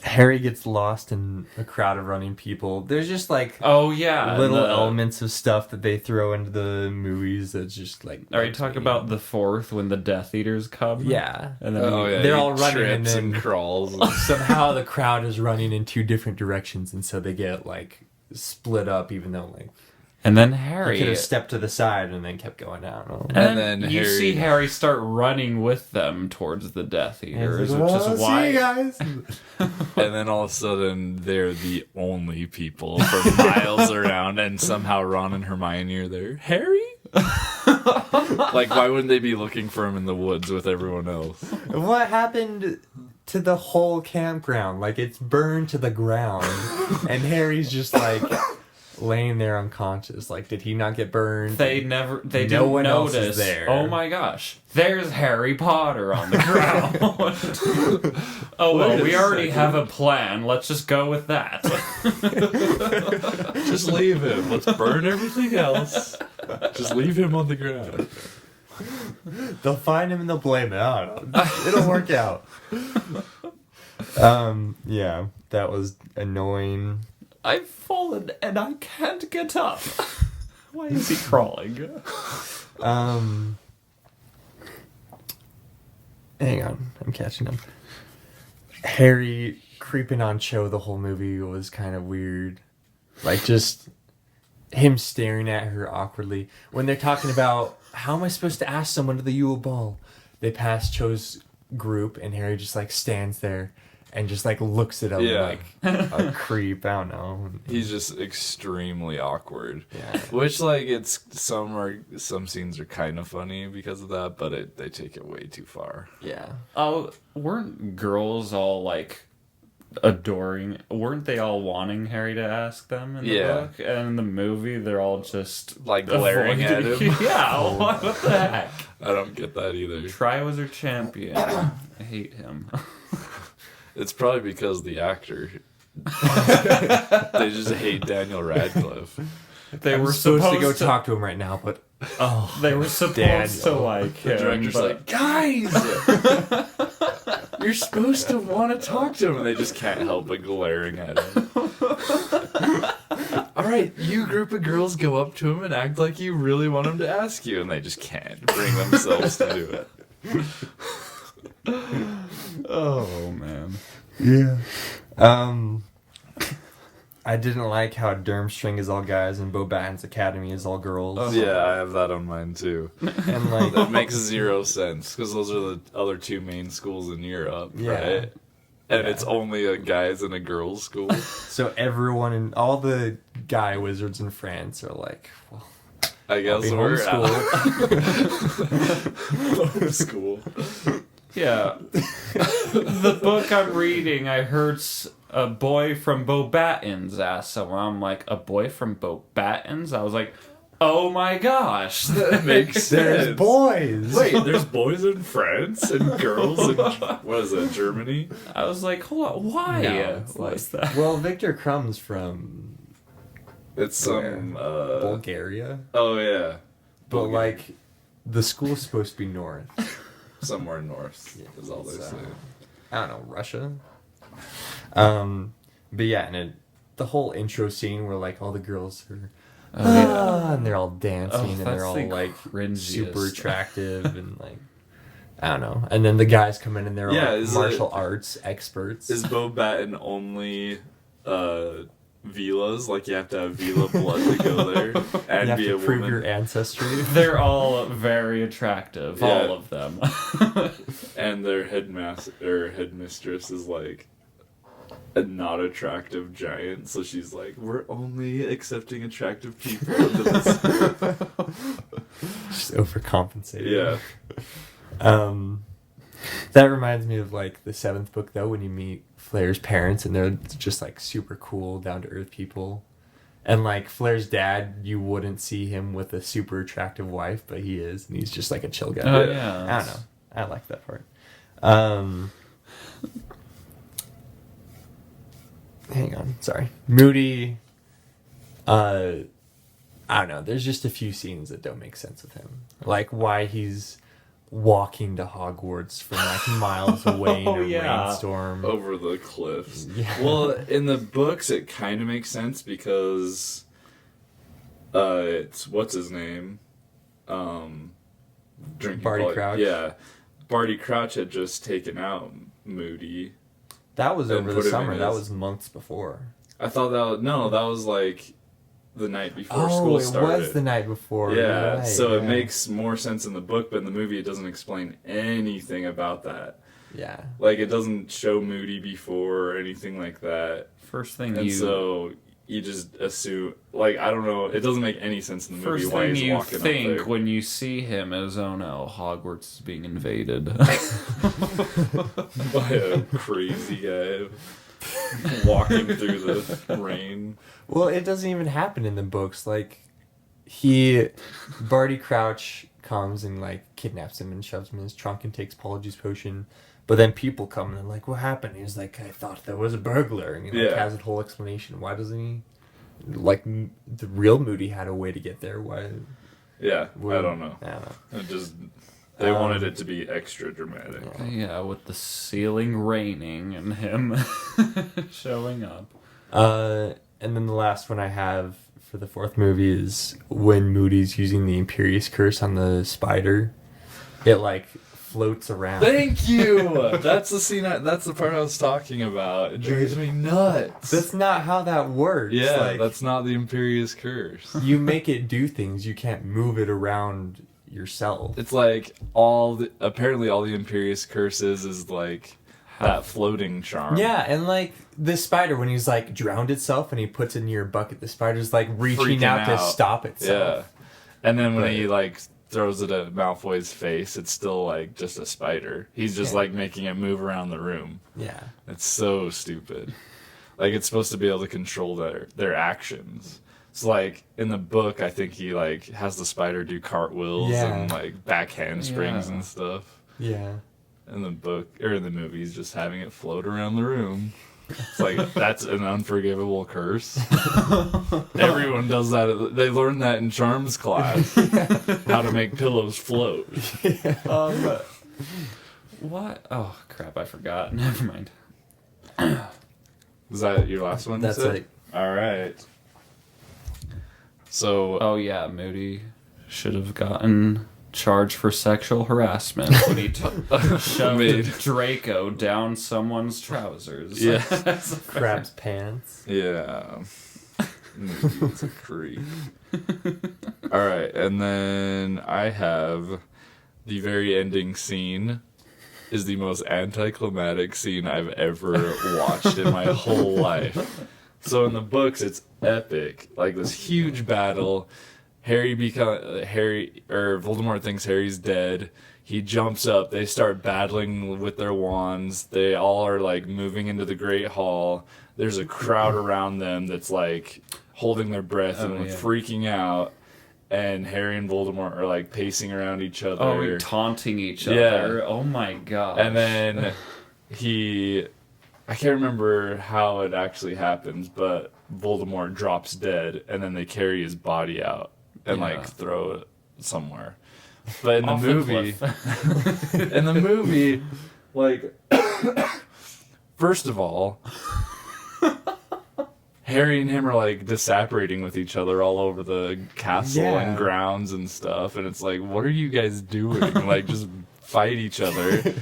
Speaker 2: Harry gets lost in a crowd of running people. There's just like
Speaker 3: Oh yeah,
Speaker 2: little
Speaker 3: the-
Speaker 2: elements of stuff that they throw into the movies that's just like.
Speaker 3: Are you talking about the fourth when the Death Eaters come?
Speaker 2: Yeah.
Speaker 3: and then
Speaker 1: Oh yeah.
Speaker 2: They're
Speaker 1: he
Speaker 2: all running and
Speaker 1: trips and
Speaker 2: then-
Speaker 1: crawls.
Speaker 2: Somehow the crowd is running in two different directions, and so they get like split up, even though like
Speaker 3: and then
Speaker 2: he
Speaker 3: Harry.
Speaker 2: could have stepped to the side and then kept going out.
Speaker 3: And
Speaker 1: then
Speaker 3: you
Speaker 1: Harry-
Speaker 3: see Harry start running with them towards the Death Eaters,
Speaker 2: Like,
Speaker 3: which
Speaker 2: "Oh,
Speaker 3: is
Speaker 2: see
Speaker 3: why.
Speaker 2: you guys.
Speaker 1: And then all of a sudden, they're the only people for miles around, and somehow Ron and Hermione are there. Harry? Like, why wouldn't they be looking for him in the woods with everyone else?
Speaker 2: What happened to the whole campground? Like, it's burned to the ground, and Harry's just like laying there unconscious. Like, did he not get burned?
Speaker 3: They
Speaker 2: No
Speaker 3: didn't
Speaker 2: one else
Speaker 3: notice.
Speaker 2: is there.
Speaker 3: Oh my gosh, there's Harry Potter on the ground. Oh well,
Speaker 1: Wait a
Speaker 3: we already
Speaker 1: second.
Speaker 3: have a plan. Let's just go with that.
Speaker 1: Just leave him. Let's burn everything else. Just leave him on the ground.
Speaker 2: They'll find him and they'll blame it. I don't know. It'll work out. Yeah, that was annoying.
Speaker 3: I've fallen and I can't get up. Why is he crawling?
Speaker 2: Hang on, I'm catching him. Harry creeping on Cho the whole movie was kind of weird. Like, just him staring at her awkwardly. When they're talking about, how am I supposed to ask someone to the Yule Ball? They pass Cho's group, and Harry just, like, stands there and just, like, looks at him
Speaker 1: Yeah.
Speaker 2: like a creep. I don't know.
Speaker 1: He's just extremely awkward.
Speaker 2: Yeah.
Speaker 1: Which, like, it's some scenes are kind of funny because of that, but they take it way too far.
Speaker 2: Yeah.
Speaker 3: Oh, weren't girls all like adoring? Weren't they all wanting Harry to ask them in the
Speaker 1: Yeah.
Speaker 3: book? And in the movie, they're all just
Speaker 1: Like, glaring at
Speaker 3: avoiding-
Speaker 1: him.
Speaker 3: Yeah, what the heck?
Speaker 1: I don't get that either.
Speaker 3: Triwizard Champion. I hate him.
Speaker 1: It's probably because the actor. They just hate Daniel Radcliffe.
Speaker 3: They
Speaker 2: I'm
Speaker 3: were
Speaker 2: supposed to go
Speaker 3: to
Speaker 2: talk to him right now, but oh,
Speaker 3: They were supposed
Speaker 2: Daniel.
Speaker 3: to like him.
Speaker 1: The director's
Speaker 3: but
Speaker 1: like, guys, you're supposed to want to talk to him, and they just can't help but glaring at him. All right, you group of girls go up to him and act like you really want him to ask you, and they just can't bring themselves to do it.
Speaker 3: oh man.
Speaker 2: yeah. I didn't like how Durmstrang is all guys and Beauxbaton's Academy is all girls.
Speaker 1: Yeah, I have that on mine too.
Speaker 2: And like,
Speaker 1: That makes zero sense because those are the other two main schools in Europe,
Speaker 2: Yeah.
Speaker 1: right? And it's only a guys and a girls school.
Speaker 2: so everyone in all the guy wizards in France are like, well,
Speaker 1: I guess
Speaker 2: be
Speaker 1: we're
Speaker 2: homeschooled.
Speaker 1: homeschool.
Speaker 3: Yeah. The book I'm reading, I heard a boy from Beauxbaton's ask someone. I'm like, a boy from Beauxbaton's? I was like, oh my gosh.
Speaker 1: That makes
Speaker 2: There's
Speaker 1: sense.
Speaker 2: boys.
Speaker 1: Wait, there's boys in France and girls in what is it, Germany?
Speaker 3: I was like, hold on, why?
Speaker 2: No, it's
Speaker 3: What's
Speaker 2: like,
Speaker 3: that?
Speaker 2: well, Victor Crumb's from
Speaker 1: It's some
Speaker 2: Bulgaria,
Speaker 1: oh yeah.
Speaker 2: but
Speaker 1: Bulgaria.
Speaker 2: like the school's supposed to be north.
Speaker 1: Somewhere north is all they
Speaker 2: So-
Speaker 1: say.
Speaker 2: I don't know, Russia. But yeah, and the whole intro scene where like all the girls are and they're all dancing and
Speaker 3: that's
Speaker 2: they're all
Speaker 3: the
Speaker 2: like
Speaker 3: cringiest.
Speaker 2: super attractive and like I don't know. And then the guys come in and they're
Speaker 1: Yeah,
Speaker 2: like
Speaker 1: is
Speaker 2: martial arts experts.
Speaker 1: Is Beauxbaton only Vilas? Like you have to have Vila blood to go there and
Speaker 2: you have
Speaker 1: be
Speaker 2: to
Speaker 1: a
Speaker 2: prove
Speaker 1: woman.
Speaker 2: your ancestry.
Speaker 3: They're all very attractive,
Speaker 1: Yeah.
Speaker 3: all of them.
Speaker 1: And their headmaster or headmistress is like a not attractive giant, so she's like, we're only accepting attractive people into this.
Speaker 2: Just overcompensating.
Speaker 1: Yeah.
Speaker 2: That reminds me of like the seventh book though, when you meet Flair's parents and they're just like super cool, down to earth people. And like Flair's dad, you wouldn't see him with a super attractive wife, but he is, and he's just like a chill guy.
Speaker 3: Oh, yeah.
Speaker 2: I don't know. I like that part. Hang on, sorry. Moody. I don't know. There's just a few scenes that don't make sense with him, like why he's walking to Hogwarts from like miles away in a rainstorm.
Speaker 1: Over the cliffs.
Speaker 2: Yeah.
Speaker 1: Well, in the books, it kind of makes sense because it's what's his name, drinking
Speaker 2: Barty
Speaker 1: blood.
Speaker 2: Crouch?
Speaker 1: Yeah, Barty Crouch had just taken out Moody.
Speaker 2: That was
Speaker 1: And
Speaker 2: over
Speaker 1: put
Speaker 2: the
Speaker 1: him in
Speaker 2: summer. That
Speaker 1: his-
Speaker 2: was months before.
Speaker 1: I thought that was like the night before
Speaker 2: Oh,
Speaker 1: school
Speaker 2: it
Speaker 1: started.
Speaker 2: was the night before.
Speaker 1: Yeah,
Speaker 2: You're right,
Speaker 1: so it
Speaker 2: yeah.
Speaker 1: makes more sense in the book, but in the movie it doesn't explain anything about that.
Speaker 2: Yeah.
Speaker 1: Like, it doesn't show Moody before or anything like that.
Speaker 3: First thing
Speaker 1: And
Speaker 3: you
Speaker 1: so you just assume, like, I don't know, it doesn't make any sense in the movie
Speaker 3: first
Speaker 1: why
Speaker 3: thing
Speaker 1: he's
Speaker 3: you
Speaker 1: walking up
Speaker 3: think
Speaker 1: there.
Speaker 3: when you see him is, oh no, Hogwarts is being invaded.
Speaker 1: By a crazy guy walking through the rain.
Speaker 2: Well, it doesn't even happen in the books. Like, Barty Crouch comes and like kidnaps him and shoves him in his trunk and takes Polyjuice Potion. But then people come and they're like, "What happened?" He's like, "I thought there was a burglar," and he like,
Speaker 1: Yeah.
Speaker 2: has a whole explanation. Why doesn't he? Like, the real Moody had a way to get there. Why?
Speaker 1: Yeah, I don't know.
Speaker 2: I don't know.
Speaker 1: It just, they wanted it to be extra dramatic.
Speaker 3: Yeah, with the ceiling raining and him showing up.
Speaker 2: And then the last one I have for the fourth movie is when Moody's using the Imperious Curse on the spider. It like floats around.
Speaker 1: Thank you! That's the scene, that's the part I was talking about. It drives me nuts.
Speaker 2: That's not how that works.
Speaker 1: Yeah,
Speaker 2: Like,
Speaker 1: that's not the Imperious Curse.
Speaker 2: you make it do things. You can't move it around yourself.
Speaker 1: It's like apparently all the Imperious Curses is like that floating charm.
Speaker 2: Yeah, and like the spider, when he's like drowned itself and he puts it in your bucket, the spider's like reaching
Speaker 1: Freaking
Speaker 2: out to
Speaker 1: out.
Speaker 2: stop
Speaker 1: Yeah.
Speaker 2: itself.
Speaker 1: And then when
Speaker 2: But-
Speaker 1: he like throws it at Malfoy's face, it's still like just a spider. He's just
Speaker 2: Yeah.
Speaker 1: like making it move around the room.
Speaker 2: Yeah.
Speaker 1: It's so stupid. Like, it's supposed to be able to control their actions. It's like in the book, I think he like has the spider do cartwheels
Speaker 2: Yeah.
Speaker 1: and like back handsprings
Speaker 3: Yeah.
Speaker 1: and stuff.
Speaker 2: Yeah.
Speaker 1: In the book or in the movie, he's just having it float around the room. It's like, that's an unforgivable curse. Everyone does that. They learn that in Charms class. How to make pillows float.
Speaker 3: What? Oh, crap, I forgot. Never mind.
Speaker 1: Is that your last one? you
Speaker 2: That's
Speaker 1: said?
Speaker 2: it.
Speaker 1: All right. So,
Speaker 3: Oh, yeah, Moody should have gotten charged for sexual harassment when he shoved
Speaker 1: Made.
Speaker 3: Draco down someone's trousers.
Speaker 1: yeah.
Speaker 2: Crab's pants.
Speaker 1: Yeah. It's a creep. All right, and then I have the very ending scene is the most anticlimactic scene I've ever watched in my whole life. So in the books, it's epic, like this huge battle. Voldemort thinks Harry's dead. He jumps up. They start battling with their wands. They all are like moving into the Great Hall. There's a crowd around them that's like holding their breath and
Speaker 3: yeah.
Speaker 1: freaking out. And Harry and Voldemort are like pacing around each other.
Speaker 3: Oh, taunting each
Speaker 1: Yeah.
Speaker 3: other. Oh my god.
Speaker 1: And then I can't remember how it actually happens, but Voldemort drops dead, and then they carry his body out and
Speaker 3: Yeah.
Speaker 1: like throw it somewhere. But in the
Speaker 3: Off the
Speaker 1: movie, in the movie, like, first of all, Harry and him are like disapparating with each other all over the castle
Speaker 2: Yeah.
Speaker 1: and grounds and stuff, and it's like, what are you guys doing? Like, just fight each other.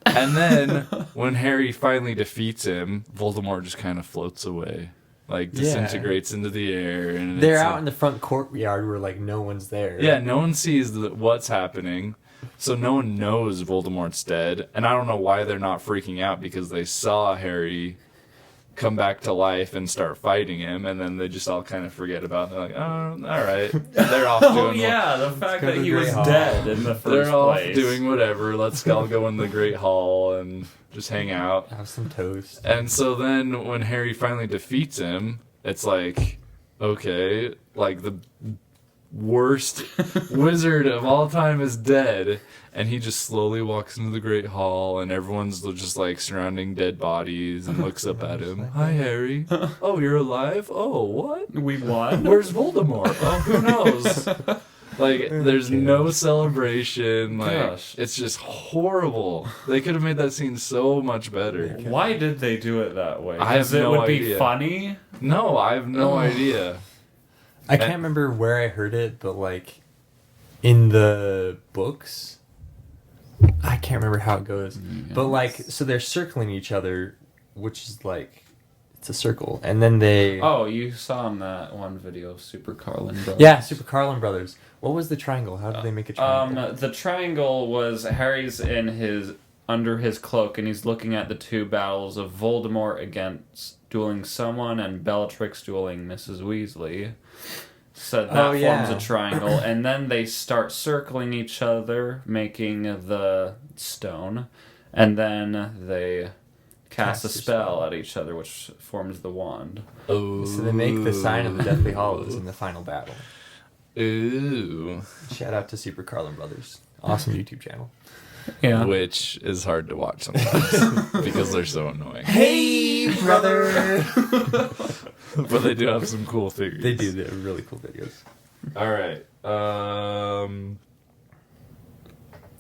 Speaker 1: And then when Harry finally defeats him, Voldemort just kind of floats away, like
Speaker 2: Yeah.
Speaker 1: disintegrates into the air, and
Speaker 2: They're
Speaker 1: it's
Speaker 2: out
Speaker 1: like-
Speaker 2: in the front courtyard where like no one's there.
Speaker 1: yeah, no one sees what's happening, so no one knows Voldemort's dead, and I don't know why they're not freaking out because they saw Harry come back to life and start fighting him, and then they just all kind of forget about it. They're like, oh, all right, they're off doing.
Speaker 3: oh yeah, the fact
Speaker 2: go
Speaker 3: that
Speaker 2: to
Speaker 3: he
Speaker 2: Great
Speaker 3: was
Speaker 2: Hall.
Speaker 3: dead in the 1st
Speaker 1: They're off
Speaker 3: place.
Speaker 1: doing whatever. Let's all go in the Great Hall and just hang out.
Speaker 2: Have some toast.
Speaker 1: And so then when Harry finally defeats him, it's like okay, like the worst wizard of all time is dead, and he just slowly walks into the Great Hall, and everyone's just like surrounding dead bodies and looks up at him. Hi, Harry. Oh, you're alive? Oh, what?
Speaker 3: We won.
Speaker 1: Where's Voldemort? Oh, who knows? Like, there's no celebration. Like,
Speaker 3: Gosh.
Speaker 1: it's just horrible. They could have made that scene so much better.
Speaker 3: Why did they do it that way?
Speaker 1: I have
Speaker 3: 'Cause it
Speaker 1: no
Speaker 3: would be
Speaker 1: idea.
Speaker 3: funny.
Speaker 1: No, I have no idea.
Speaker 2: I can't remember where I heard it, but like in the books, I can't remember how it goes. But like, so they're circling each other, which is like it's a circle, and then they
Speaker 3: Oh, you saw in that one video of Super Carlin Brothers.
Speaker 2: yeah, Super Carlin Brothers. What was the triangle? How did they make a triangle?
Speaker 3: The triangle was Harry's under his cloak, and he's looking at the two battles of Voldemort against dueling someone and Bellatrix dueling Mrs. Weasley. So that forms a triangle, and then they start circling each other, making the stone, and then they cast a spell at each other, which forms the wand.
Speaker 1: Oh.
Speaker 2: So they make the sign of the Deathly Hallows in the final battle.
Speaker 1: Ooh.
Speaker 2: Shout out to Super Carlin Brothers. Awesome YouTube channel.
Speaker 3: Yeah.
Speaker 1: Which is hard to watch sometimes because they're so annoying.
Speaker 2: Hey, brother!
Speaker 1: But they do have some cool theories.
Speaker 2: They do. They're really cool videos.
Speaker 1: All right.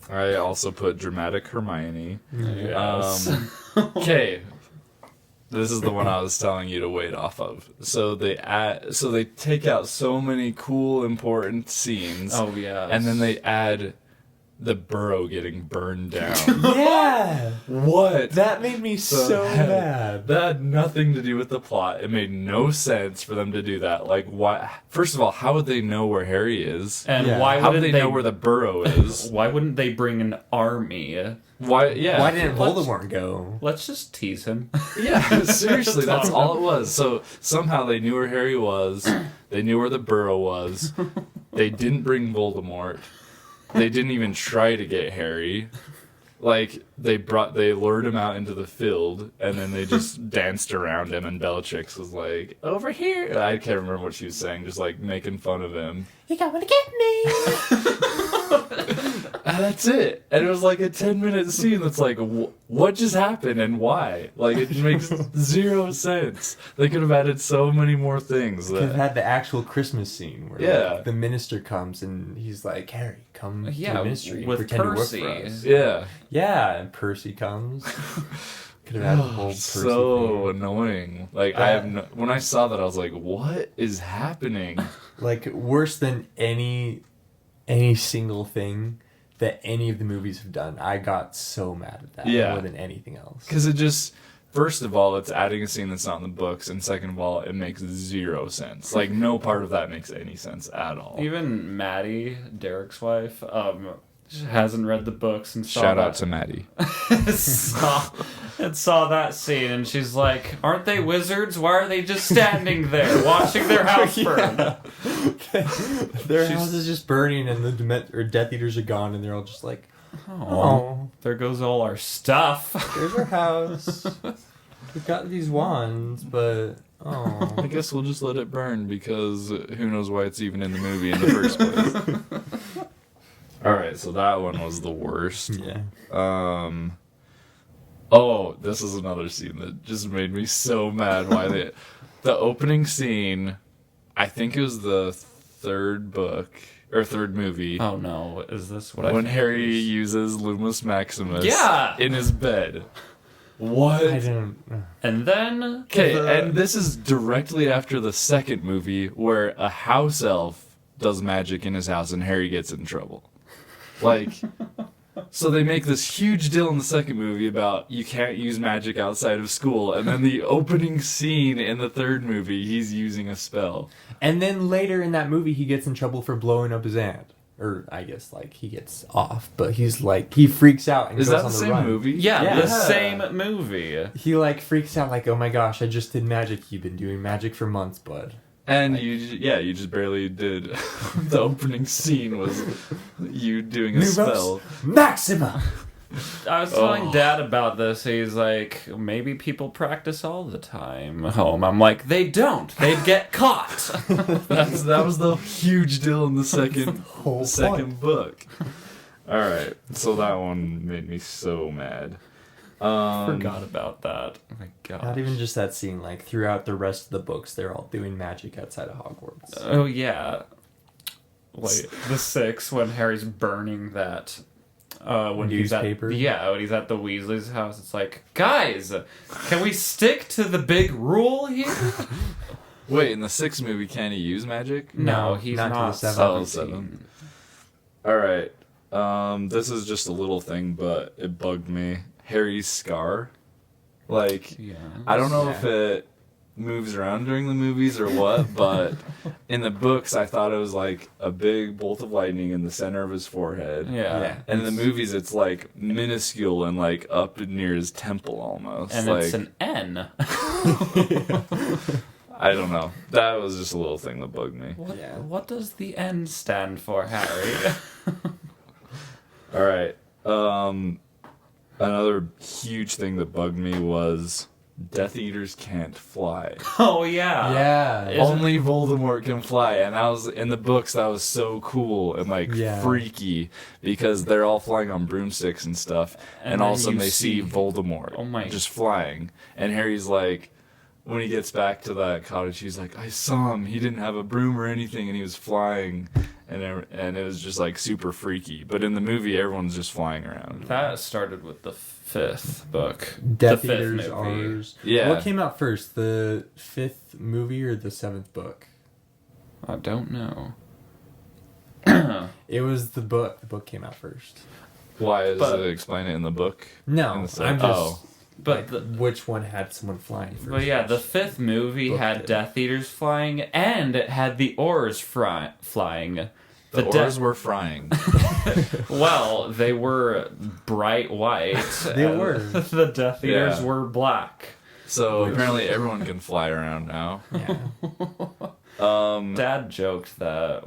Speaker 1: I also put dramatic Hermione.
Speaker 3: Yes.
Speaker 1: Okay. This is the one I was telling you to wait off of. So they take out so many cool important scenes.
Speaker 3: Oh yeah.
Speaker 1: And then they add the burrow getting burned down.
Speaker 2: Yeah!
Speaker 1: What?
Speaker 2: That made me so mad.
Speaker 1: That had nothing to do with the plot. It made no sense for them to do that. Like, why? First of all, how would they know where Harry is?
Speaker 3: And
Speaker 2: Yeah.
Speaker 3: why
Speaker 1: How
Speaker 3: would
Speaker 1: would they know where the burrow is?
Speaker 3: Why wouldn't they bring an army?
Speaker 1: Why? Yeah.
Speaker 2: Why didn't Voldemort go?
Speaker 3: Let's just tease him.
Speaker 1: Yeah, seriously, that's all it was. So somehow they knew where Harry was. They knew where the burrow was. They didn't bring Voldemort. They didn't even try to get Harry. Like, they lured him out into the field, and then they just danced around him, and Bellatrix was like, over here. I can't remember what she was saying, just like making fun of him.
Speaker 2: You coming to get me?
Speaker 1: And that's it. And it was like a 10-minute scene that's like, what just happened and why? Like, it makes zero sense. They could have added so many more things.
Speaker 2: Could have had the actual Christmas scene where like, the minister comes and he's like, Harry, come to the ministry and
Speaker 3: with
Speaker 2: pretend
Speaker 3: Percy.
Speaker 2: to work for us.
Speaker 1: Yeah.
Speaker 2: Yeah, and Percy comes. Could have had a whole Percy
Speaker 1: So
Speaker 2: thing.
Speaker 1: annoying. Like, when I saw that, I was like, what is happening?
Speaker 2: Like, worse than any single thing that any of the movies have done. I got so mad at that more than anything else.
Speaker 1: Because it just, first of all, it's adding a scene that's not in the books, and second of all, it makes zero sense. Like, no part of that makes any sense at all.
Speaker 3: Even Maddie, Derek's wife, hasn't read the books and saw
Speaker 1: Shout
Speaker 3: that.
Speaker 1: out to Maddie.
Speaker 3: saw that scene, and she's like, "Aren't they wizards? Why are they just standing there watching their house burn?"
Speaker 2: Their house is just burning, and the Death Eaters are gone, and they're all just like, "Oh,
Speaker 3: There goes all our stuff.
Speaker 2: there's our house. We've got these wands, but oh."
Speaker 1: I guess we'll just let it burn, because who knows why it's even in the movie in the first place. Alright, so that one was the worst.
Speaker 2: Yeah.
Speaker 1: Oh, this is another scene that just made me so mad. The opening scene, I think it was the third movie.
Speaker 3: Oh no, is this what I
Speaker 1: when
Speaker 3: think
Speaker 1: Harry
Speaker 3: it is?
Speaker 1: uses Lumus Maximus
Speaker 3: Yeah!
Speaker 1: in his bed. What?
Speaker 2: I didn't.
Speaker 3: And then
Speaker 1: Okay, and this is directly after the second movie where a house elf does magic in his house and Harry gets in trouble. Like, so they make this huge deal in the second movie about you can't use magic outside of school, and then the opening scene in the third movie, he's using a spell.
Speaker 2: And then later in that movie, he gets in trouble for blowing up his aunt. Or, I guess, like, he gets off, but he's like, he freaks out and
Speaker 1: Is
Speaker 2: goes
Speaker 1: that
Speaker 2: on
Speaker 1: the
Speaker 2: the
Speaker 1: same
Speaker 2: run.
Speaker 1: movie?
Speaker 3: yeah, the
Speaker 2: Yeah.
Speaker 3: same movie.
Speaker 2: He, like, freaks out, like, oh my gosh, I just did magic. You've been doing magic for months, bud.
Speaker 1: And you just barely did. The opening scene was you doing a spell.
Speaker 2: Maxima!
Speaker 3: I was telling Dad about this. He's like, maybe people practice all the time at home. I'm like, they don't. They'd get caught.
Speaker 1: That was the huge deal in the second
Speaker 2: whole
Speaker 1: book. All right, so that one made me so mad.
Speaker 3: Forgot about that. Oh my god.
Speaker 2: Not even just that scene. Like throughout the rest of the books, they're all doing magic outside of Hogwarts.
Speaker 3: Oh yeah. Like the 6 when Harry's burning that. When
Speaker 2: Newspaper?
Speaker 3: He's at when he's at the Weasley's house, it's like, guys, can we stick to the big rule here?
Speaker 1: Wait, in the 6th movie, can he use magic?
Speaker 3: No, he's
Speaker 2: not
Speaker 3: not.
Speaker 2: to the 7th.
Speaker 1: Oh, 7. All right. This is just a little thing, but it bugged me. Harry's scar. Like,
Speaker 3: Yeah.
Speaker 1: I don't know if it moves around during the movies or what, but in the books, I thought it was like a big bolt of lightning in the center of his forehead.
Speaker 3: Yeah.
Speaker 1: And in the movies, it's like minuscule and like up near his temple almost.
Speaker 3: And
Speaker 1: like,
Speaker 3: it's an N.
Speaker 1: I don't know. That was just a little thing that bugged me.
Speaker 3: What does the N stand for, Harry?
Speaker 1: All right. Another huge thing that bugged me was Death Eaters can't fly.
Speaker 3: Oh yeah.
Speaker 2: Yeah.
Speaker 3: Isn't-
Speaker 1: Only Voldemort can fly, and that was in the books. That was so cool and like
Speaker 2: Yeah.
Speaker 1: freaky because they're all flying on broomsticks and stuff, and
Speaker 3: then
Speaker 1: all of a sudden
Speaker 3: you
Speaker 1: they see Voldemort
Speaker 3: Oh my-
Speaker 1: just flying, and Harry's like, when he gets back to that cottage, he's like, I saw him. He didn't have a broom or anything, and he was flying, and it was just like super freaky. But in the movie, everyone's just flying around.
Speaker 3: That started with the 5th book.
Speaker 2: Death
Speaker 3: the 5th
Speaker 2: Eaters
Speaker 3: movie.
Speaker 2: ours.
Speaker 1: Yeah.
Speaker 2: What came out first, the 5th movie or the 7th book?
Speaker 3: I don't know.
Speaker 2: It was the book. The book came out first.
Speaker 1: Why does
Speaker 3: But-
Speaker 1: it explain it in the book?
Speaker 2: No,
Speaker 1: In
Speaker 2: I'm
Speaker 1: the
Speaker 2: just.
Speaker 1: set- Oh.
Speaker 3: But
Speaker 2: which one had someone flying first?
Speaker 3: But yeah, the 5th movie
Speaker 2: Book
Speaker 3: had
Speaker 2: did.
Speaker 3: Death Eaters flying, and it had the Oars flying.
Speaker 1: The
Speaker 3: de-
Speaker 1: oars were frying.
Speaker 3: Well, they were bright white.
Speaker 2: They
Speaker 3: and
Speaker 2: were.
Speaker 3: The Death Eaters
Speaker 1: Yeah.
Speaker 3: were black.
Speaker 1: So apparently everyone can fly around now.
Speaker 2: Yeah.
Speaker 3: Dad joked that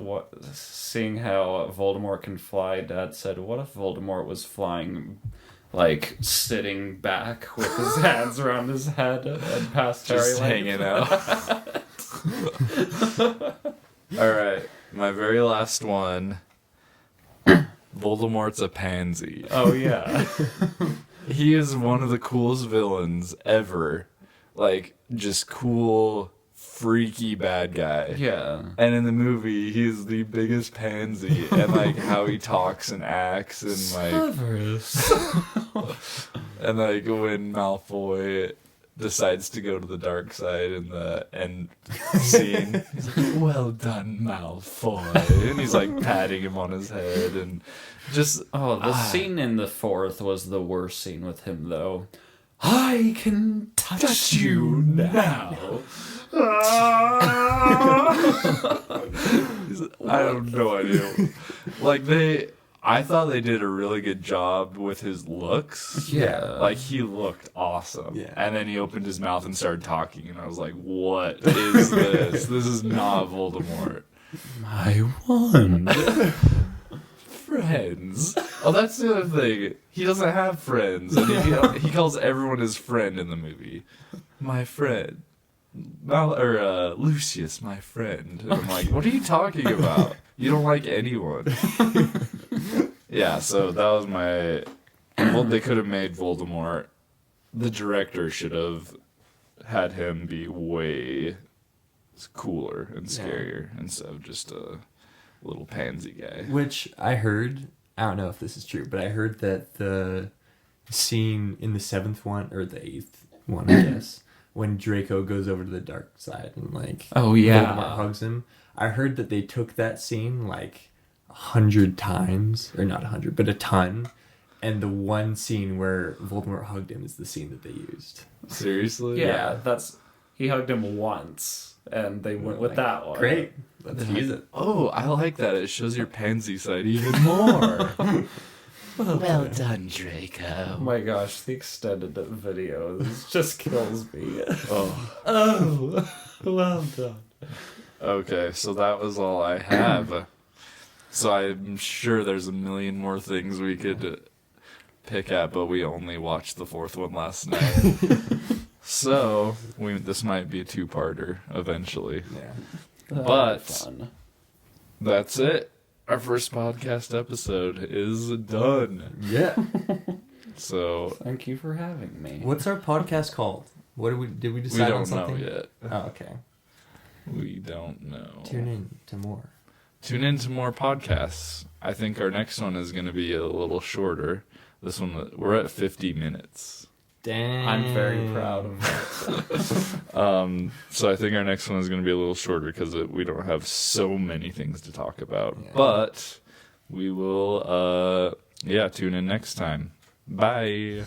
Speaker 3: seeing how Voldemort can fly, Dad said, "What if Voldemort was flying, like sitting back with his hands around his head and past Harry
Speaker 1: Just
Speaker 3: like
Speaker 1: hanging out. All right, my very last one. Voldemort's a pansy.
Speaker 3: Oh yeah,
Speaker 1: He is one of the coolest villains ever. Like, just cool, freaky bad guy.
Speaker 3: yeah.
Speaker 1: And in the movie, he's the biggest pansy, and like how he talks and acts, and like, and like when Malfoy decides to go to the dark side in the end scene, he's like, "Well done, Malfoy," and he's like patting him on his head, and just
Speaker 3: Oh, the scene in the 4th was the worst scene with him, though. I can touch you now.
Speaker 1: I have no idea. Like I thought they did a really good job with his looks.
Speaker 3: Yeah.
Speaker 1: Like he looked awesome.
Speaker 2: Yeah.
Speaker 1: And then he opened his mouth and started talking, and I was like, "What is this? This is not Voldemort."
Speaker 3: My wand.
Speaker 1: Friends. Oh, that's the other thing. He doesn't have friends, and he calls everyone his friend in the movie. My friend. Lucius, my friend. And I'm like, what are you talking about? You don't like anyone. Yeah, so that was my. Well, they could have made Voldemort. The director should have had him be way cooler and scarier instead of just a little pansy guy.
Speaker 2: Which I heard. I don't know if this is true, but I heard that the scene in the 7th one or the 8th one, I guess, when Draco goes over to the dark side and like
Speaker 3: Oh, yeah.
Speaker 2: Voldemort hugs him. I heard that they took that scene like 100 times, or not 100, but a ton. And the one scene where Voldemort hugged him is the scene that they used.
Speaker 1: Seriously?
Speaker 3: Yeah, he hugged him once, and they went with that one.
Speaker 2: Great. Let's use it.
Speaker 1: Oh, I like that. It shows your pansy side even more. Well done, Draco.
Speaker 3: Oh my gosh, the extended video this just kills me.
Speaker 1: Oh.
Speaker 3: Well done.
Speaker 1: Okay, so that was all I have. So I'm sure there's a million more things we could pick at, but we only watched the fourth one last night. So this might be a two-parter eventually.
Speaker 2: Yeah.
Speaker 1: But
Speaker 3: Fun.
Speaker 1: that's it. Our first podcast episode is done.
Speaker 2: Yeah.
Speaker 1: So
Speaker 3: Thank you for having me.
Speaker 2: What's our podcast called? What did we
Speaker 1: we
Speaker 2: decide on
Speaker 1: don't know
Speaker 2: something?
Speaker 1: yet.
Speaker 2: Oh, okay.
Speaker 1: We don't know.
Speaker 2: Tune in to more.
Speaker 1: Tune in to more podcasts. I think our next one is going to be a little shorter. This one, we're at 50 minutes.
Speaker 2: Dang.
Speaker 3: I'm very proud of that.
Speaker 1: So I think our next one is going to be a little shorter because we don't have so many things to talk about.
Speaker 2: Yeah.
Speaker 1: But we will, tune in next time. Bye.